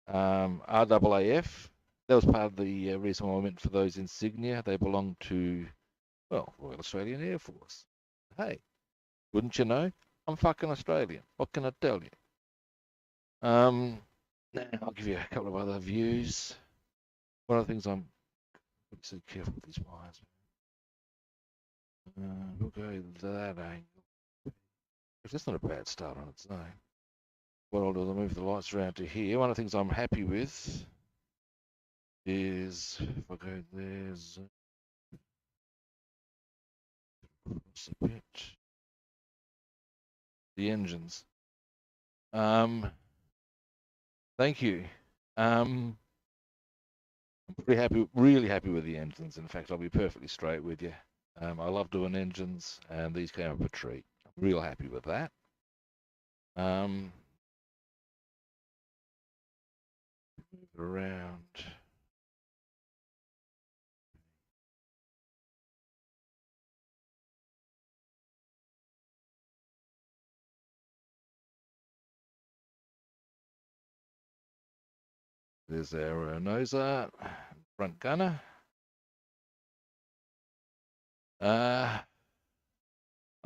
RAAF. That was part of the reason why I went for those insignia. They belong to, well, Royal Australian Air Force. Hey, wouldn't you know? I'm fucking Australian. What can I tell you? Now I'll give you a couple of other views. One of the things I'm so careful with these wires. We'll go that angle. If that's not a bad start on its own. What I'll do is I'll move the lights around to here. One of the things I'm happy with is if I go there's across a bit. The engines. Thank you. I'm pretty happy, really happy with the engines. In fact, I'll be perfectly straight with you. I love doing engines, and these came up a treat. I'm real happy with that. Move it around. There's our nose art, front gunner. Oh,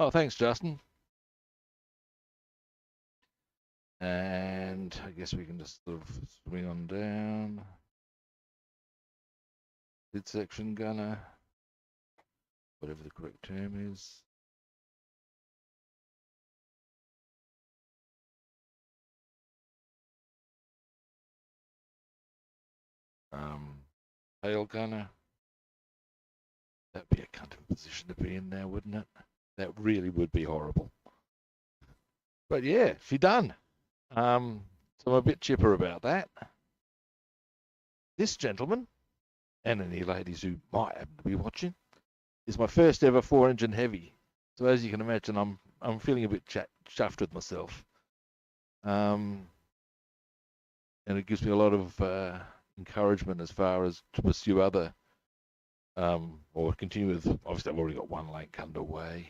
thanks, Justin. And I guess we can just sort of swing on down. Midsection gunner, whatever the correct term is. Tail gunner. That'd be a cunt of a position to be in now, wouldn't it? That really would be horrible. But yeah, she done. So I'm a bit chipper about that. This gentleman, and any ladies who might happen to be watching, is my first ever 4-engine heavy. So as you can imagine, I'm feeling a bit chuffed with myself. And it gives me a lot of encouragement as far as to pursue other, or continue with. Obviously, I've already got one lake underway.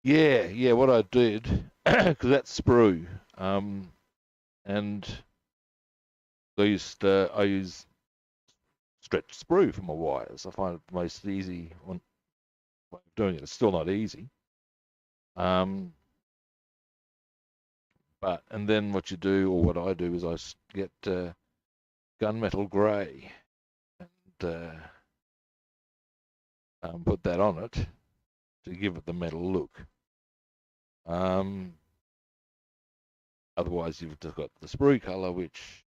Yeah. What I did, because that's sprue, and I use stretched sprue for my wires. I find it the most easy way of doing it. It's still not easy. But and then what you do, or what I do, is I get gunmetal grey and put that on it to give it the metal look. Otherwise, you've just got the sprue colour, which,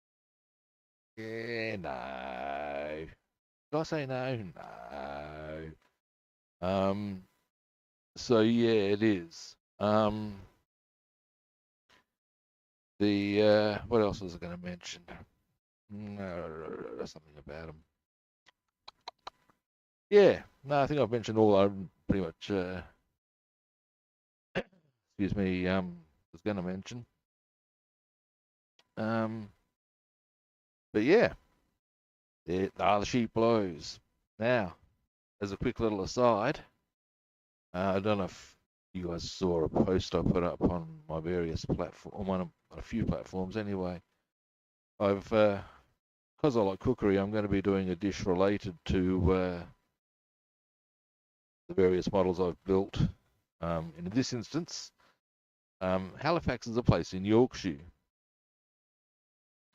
yeah, no. Did I say no? No. So yeah, it is. What else was I going to mention? Something about them. Yeah, no, I think I've mentioned all I pretty much. Excuse me. Was going to mention. But yeah, the sheep blows. Now, as a quick little aside, I don't know if you guys saw a post I put up on my various platforms, on a few platforms anyway. I've, because I like cookery, I'm going to be doing a dish related to the various models I've built. In this instance, Halifax is a place in Yorkshire,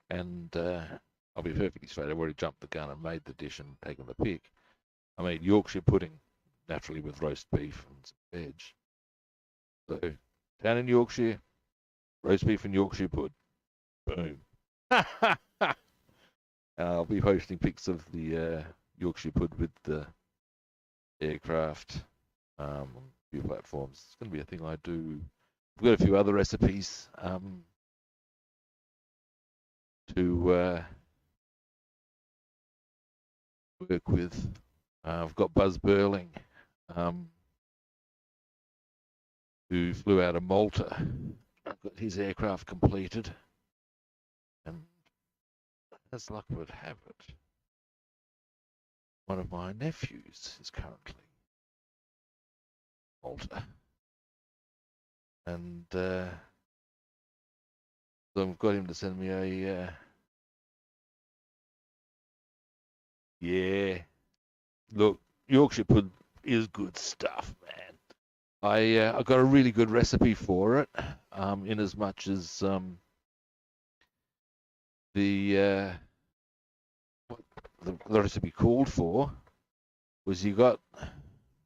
and I'll be perfectly straight. I've already jumped the gun and made the dish and taken the pick. I made Yorkshire pudding, naturally with roast beef and some veg. So, down in Yorkshire, roast beef and Yorkshire pud. Boom. I'll be posting pics of the Yorkshire pud with the aircraft on a few platforms. It's going to be a thing I do. I've got a few other recipes to work with. I've got Buzz Burling who flew out of Malta, got his aircraft completed, and as luck would have it, one of my nephews is currently in Malta, and so I've got him to send me a yeah. Look, Yorkshire pudding is good stuff, man. I got a really good recipe for it, in as much as the what the recipe called for was you got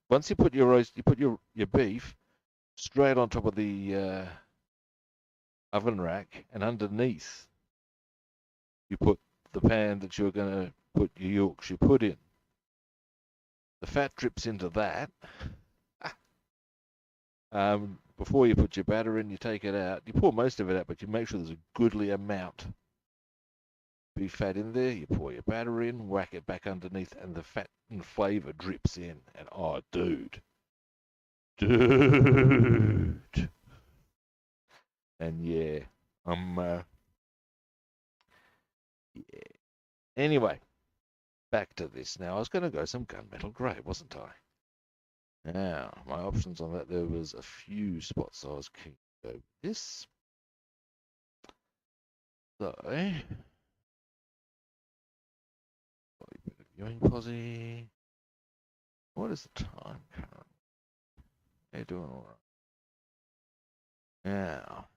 once you put your roast, you put your beef straight on top of the oven rack, and underneath you put the pan that you're going to put your Yorkshire pudding in. The fat drips into that. Before you put your batter in, you take it out. You pour most of it out, but you make sure there's a goodly amount beef fat in there. You pour your batter in, whack it back underneath, and the fat and flavour drips in. And oh, dude. And yeah, yeah. Anyway, back to this. Now, I was going to go some Gunmetal Grey, wasn't I? Now, my options on that, there was a few spots I was keen to go with this. So, viewing posse. What is the time currently? They're doing all right. Now,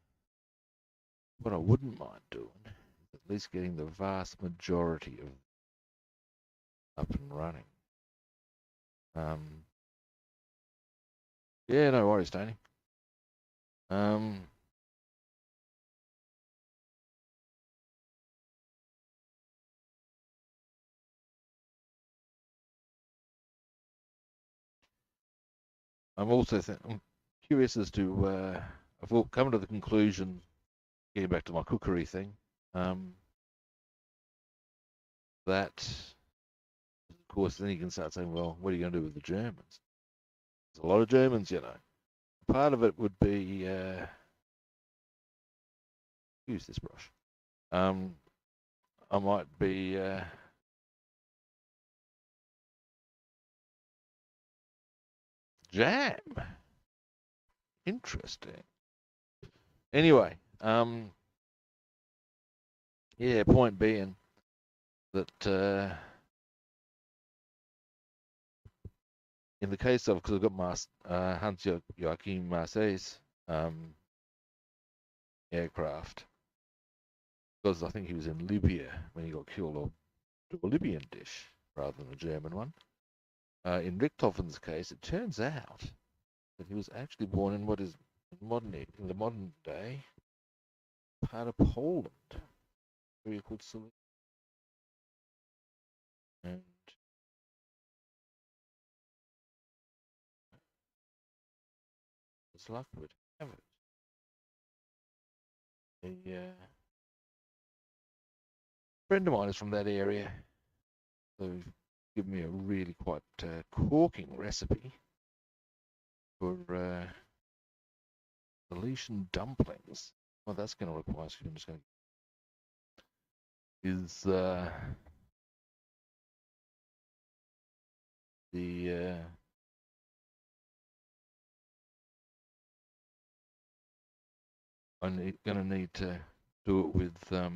what I wouldn't mind doing is at least getting the vast majority of up and running. Yeah, no worries, Tony. I'm curious as to I've come to the conclusion, getting back to my cookery thing, that of course then you can start saying, well, what are you going to do with the Germans? There's a lot of Germans, you know. Part of it would be use this brush. I might be jam. Interesting. Anyway, yeah, point being that in the case of, because I've got Hans Joachim Marseille's aircraft, because I think he was in Libya when he got killed, or a Libyan dish rather than a German one. In Richthofen's case, it turns out that he was actually born in what is in the modern day part of Poland, very called Silesia. And as luck would have it, a friend of mine is from that area, so give me a really quite corking recipe for Galician dumplings. Well, that's going to require. I'm just going to is the I'm going to need to do it with a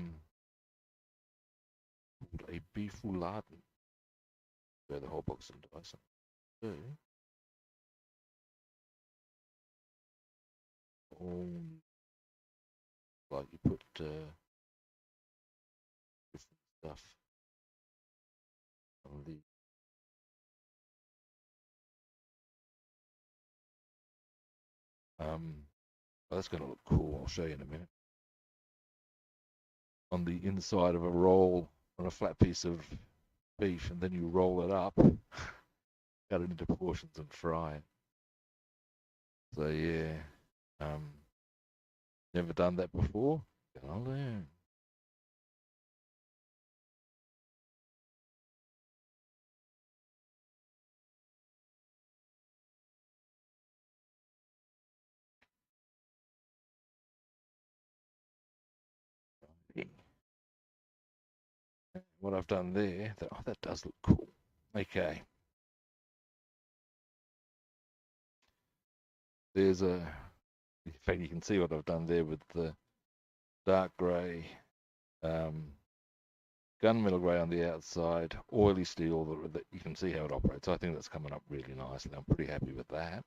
beef rouladen. Where the whole box and dice. Like you put different stuff on the well, that's going to look cool. I'll show you in a minute. On the inside of a roll, on a flat piece of beef, and then you roll it up, cut it into portions and fry it. So yeah, never done that before. Gonna learn. what I've done there. Oh, that does look cool. Okay. There's a, in fact, you can see what I've done there with the dark grey, gunmetal grey on the outside, oily steel that you can see how it operates. I think that's coming up really nicely. I'm pretty happy with that.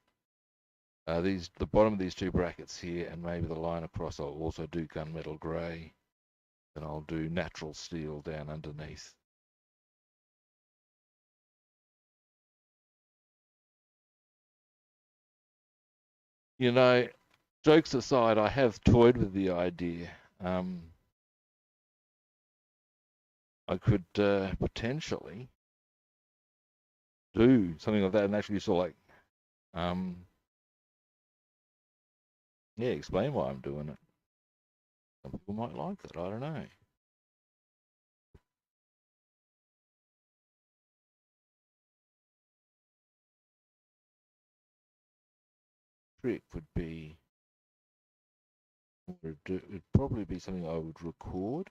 The bottom of these two brackets here and maybe the line across, I'll also do gunmetal grey. Then I'll do natural steel down underneath. You know, jokes aside, I have toyed with the idea. I could potentially do something like that and actually sort of like, yeah, explain why I'm doing it. Some people might like that. I don't know. Trick would be, it'd probably be something I would record,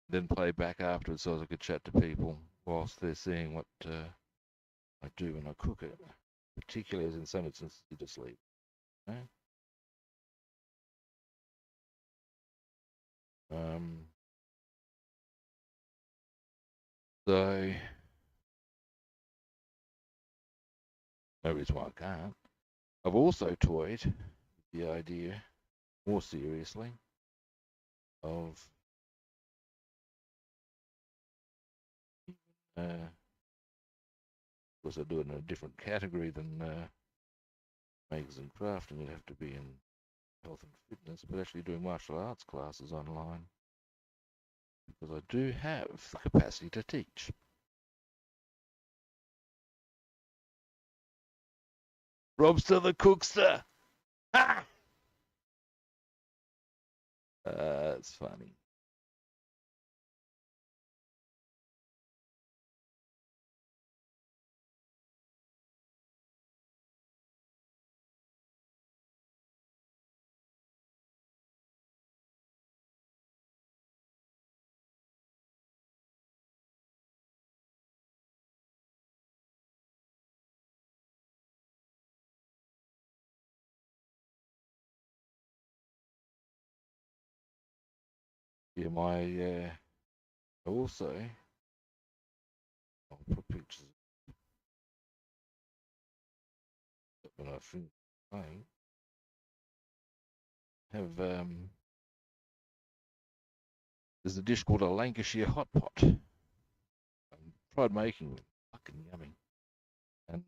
then play back afterwards so I could chat to people whilst they're seeing what I do when I cook it, particularly as in some instances you just sleep. You know? So no reason why I can't. I've also toyed with the idea more seriously of of course I do it in a different category than makers and crafting. It'd have to be in health and fitness, but actually doing martial arts classes online because I do have the capacity to teach. Robster the cookster. Ha! It's funny. Yeah, also I'll put pictures when I finish playing. Have there's a dish called a Lancashire hot pot. I tried making it, fucking yummy. And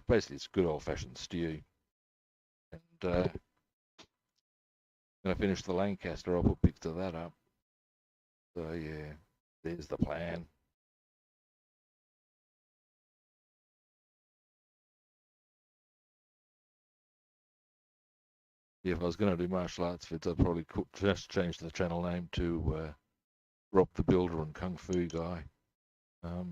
basically, it's good old-fashioned stew. And when I finish the Lancaster, I'll put pictures of that up. So yeah, there's the plan. Yeah, if I was going to do martial arts vids, I'd probably just change the channel name to Rob the Builder and Kung Fu Guy. Now,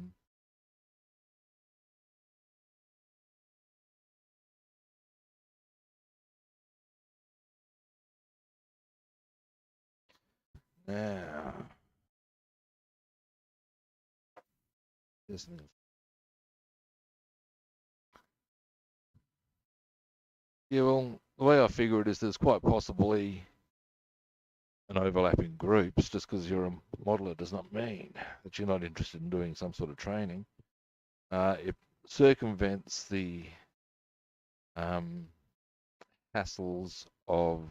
yeah, well, the way I figure it is there's quite possibly an overlap in groups. Just because you're a modeler does not mean that you're not interested in doing some sort of training. It circumvents the hassles of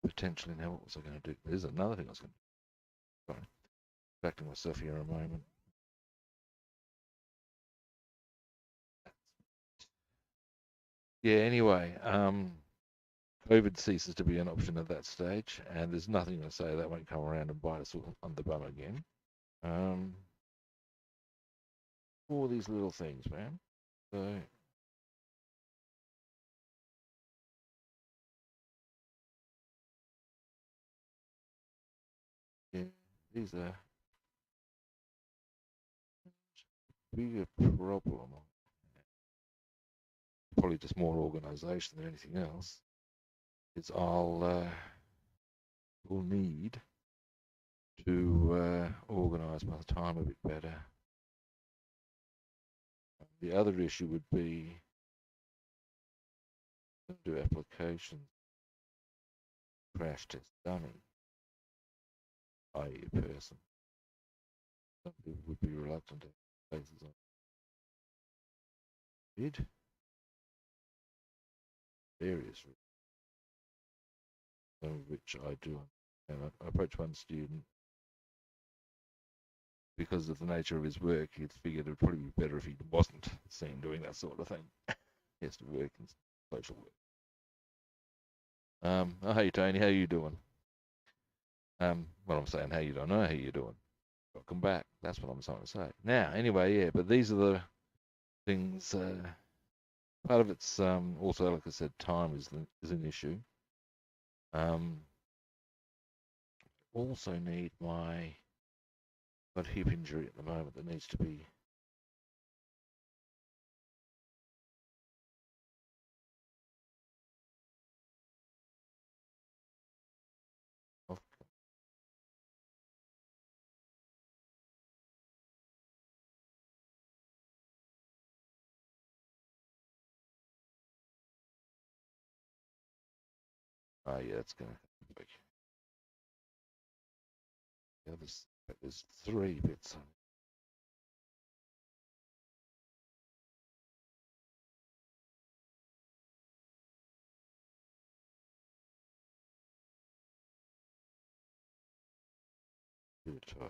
potentially. Now, what was I going to do? There's another thing I was going to do. Sorry, back to myself here a moment. Yeah, anyway, COVID ceases to be an option at that stage, and there's nothing to say that won't come around and bite us on the bum again. All these little things, man. So, yeah, these are bigger problem. Probably just more organisation than anything else. Is will need to organise my time a bit better. The other issue would be to do applications, crash test dummy, i.e. a person. Some people would be reluctant to have faces on bid. Various reasons, some of which I do. And I approached one student because of the nature of his work. He figured it would probably be better if he wasn't seen doing that sort of thing. He has to work in social work. Oh, hey Tony, how you doing? Well, I'm saying, how you don't know how you doing. Welcome back. That's what I'm trying to say. Now, anyway, yeah, but these are the things. Part of it's also, like I said, time is an issue. Also need my got hip injury at the moment that needs to be. Off. Oh yeah, that's gonna be. Yeah, there's 3 bits on it. Tie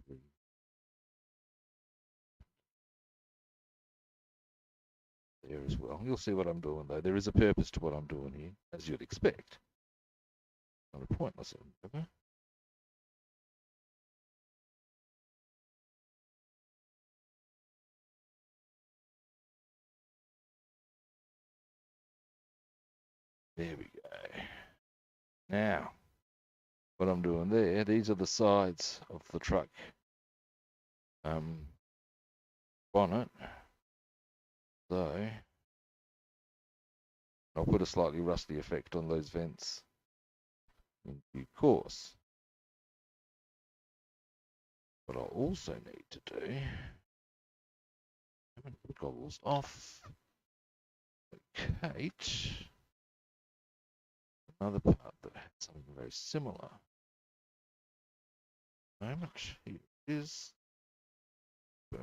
in. There as well. You'll see what I'm doing though. There is a purpose to what I'm doing here, as you'd expect. Not a pointless endeavor. There we go. Now, what I'm doing there, these are the sides of the truck bonnet. So I'll put a slightly rusty effect on those vents in due course. What I'll also need to do, goggles off, locate another part that had something very similar. Moment, here it is. Boom.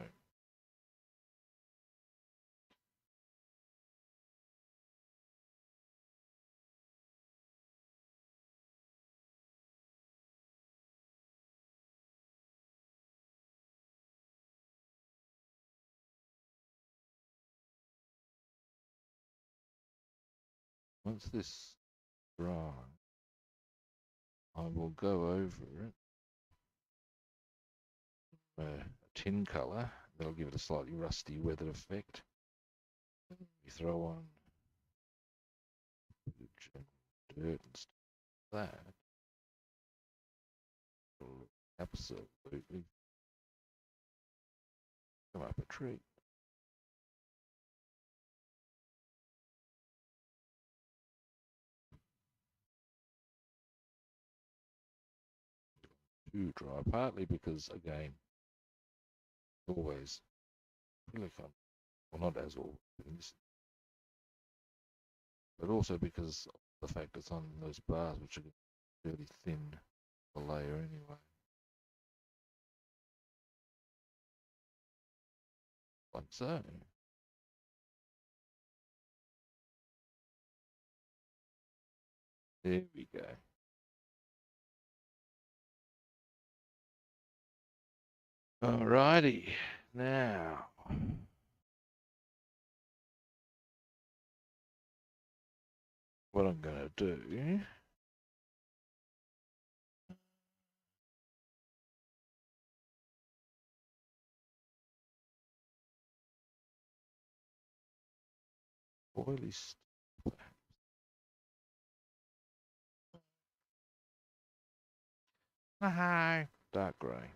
Once this dry, I will go over it. A tin colour, that'll give it a slightly rusty weathered effect. You throw on dirt and stuff like that. It'll absolutely come up a tree. Too dry, partly because, again, always silicone, well, not as always, but also because of the fact it's on those bars, which are fairly thin, the layer anyway. Like so. There we go. Alrighty, now. What I'm going to do. Oily stuff. Hi. Dark grey.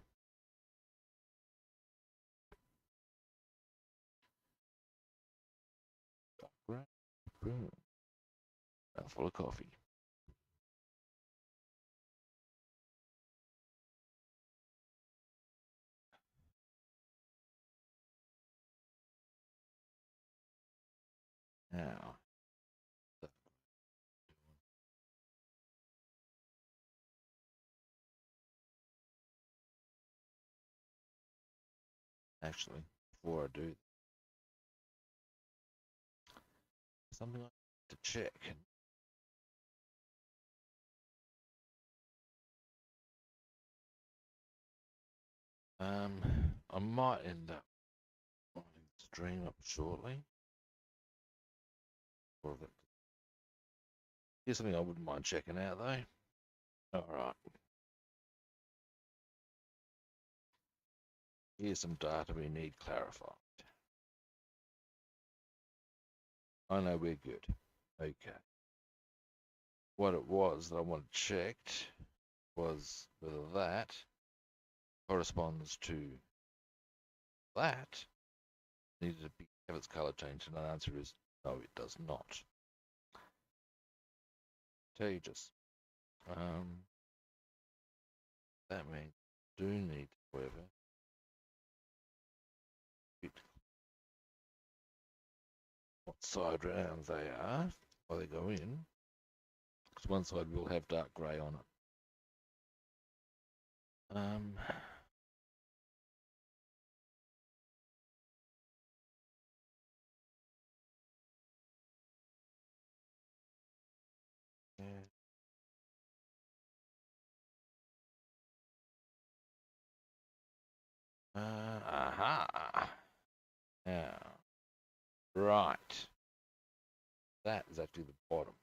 Dark grey. Boom. Mouthful of coffee. Now, actually, before I do something I have to check. I might end up winding the stream up shortly. Here's something I wouldn't mind checking out though. All right. Here's some data we need clarified. I know we're good. Okay. What it was that I wanted checked was whether that corresponds to that needed to have its color changed, and the answer is no, it does not. Contagious. That means do need, however, what side round they are while they go in, because one side will have dark grey on it. Yeah. Aha. Now, right. That is actually the bottom.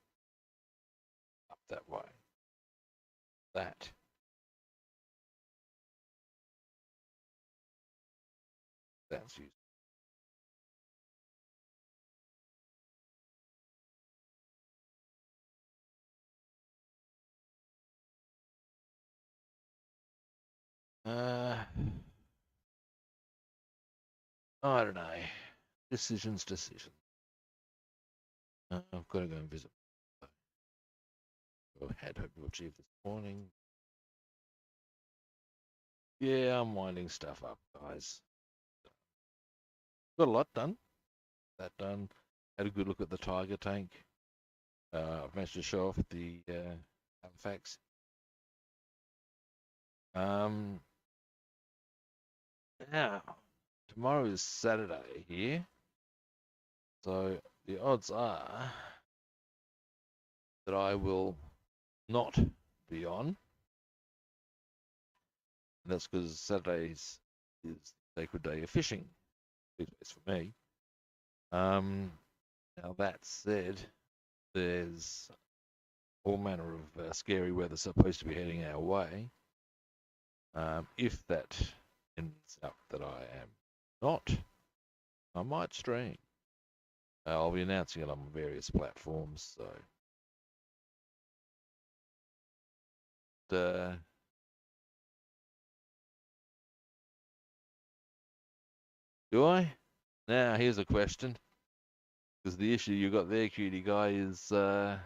Up that way. That's useful. I don't know. Decisions. I've got to go and visit. I had hoped to achieve this morning. Yeah, I'm winding stuff up, guys. Got a lot done. That done. Had a good look at the Tiger tank. I've managed to show off the facts. Now, tomorrow is Saturday here, so the odds are that I will not be on. And that's because Saturdays is the sacred day of fishing. It's for me. Now that said, there's all manner of scary weather supposed to be heading our way. If that ends up that I am not, I might stream. I'll be announcing it on various platforms. So, do I? Now here's a question, because the issue you got there, cutie guy, is yeah,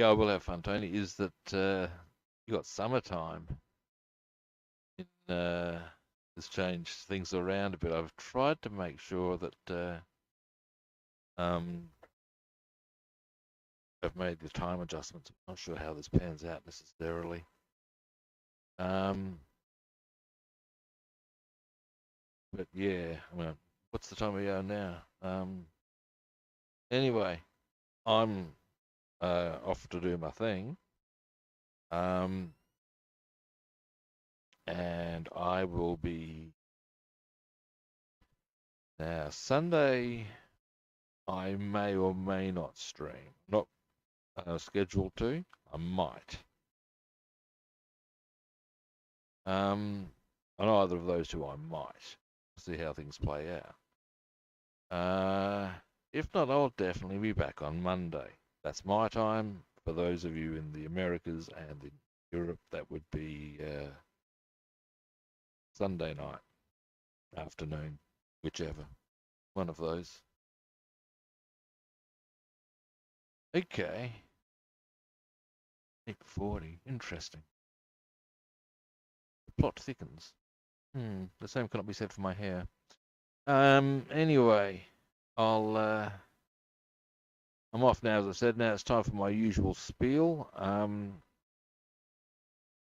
I will have fun, Tony. Is that you got summertime? Has changed things around a bit. I've tried to make sure that I've made the time adjustments. I'm not sure how this pans out necessarily. But yeah, well, what's the time we are now? Anyway, I'm off to do my thing. And I will be now Sunday. I may or may not stream. Not scheduled to. I might. On either of those two, I might. See how things play out. If not, I'll definitely be back on Monday. That's my time. For those of you in the Americas and in Europe, that would be Sunday night, afternoon, whichever. One of those. Okay. 8:40. Interesting. The plot thickens. The same cannot be said for my hair. Anyway, I'm off now, as I said. Now it's time for my usual spiel.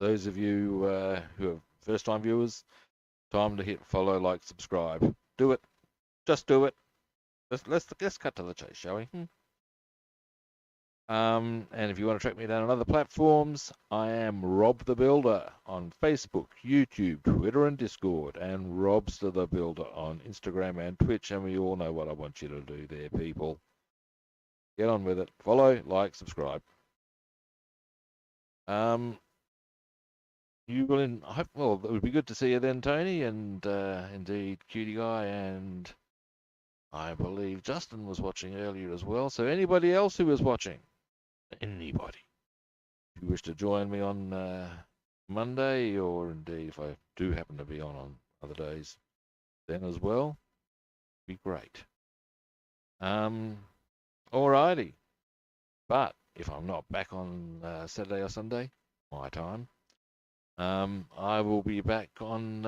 Those of you who are first-time viewers, time to hit follow, like, subscribe. Do it. Just do it. Let's cut to the chase, shall we? And if you want to track me down on other platforms, I am Rob the Builder on Facebook, YouTube, Twitter, and Discord, and Robster the Builder on Instagram and Twitch. And we all know what I want you to do there, people. Get on with it. Follow, like, subscribe. You will. I hope. Well, it would be good to see you then, Tony, and indeed, Cutie Guy, and I believe Justin was watching earlier as well. So anybody else who was watching, anybody. If you wish to join me on Monday, or indeed if I do happen to be on other days, then as well, be great. Alrighty. But if I'm not back on Saturday or Sunday, my time, I will be back on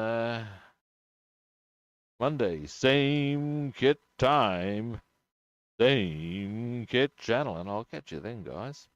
Monday, same kit time, same kit channel, and I'll catch you then, guys.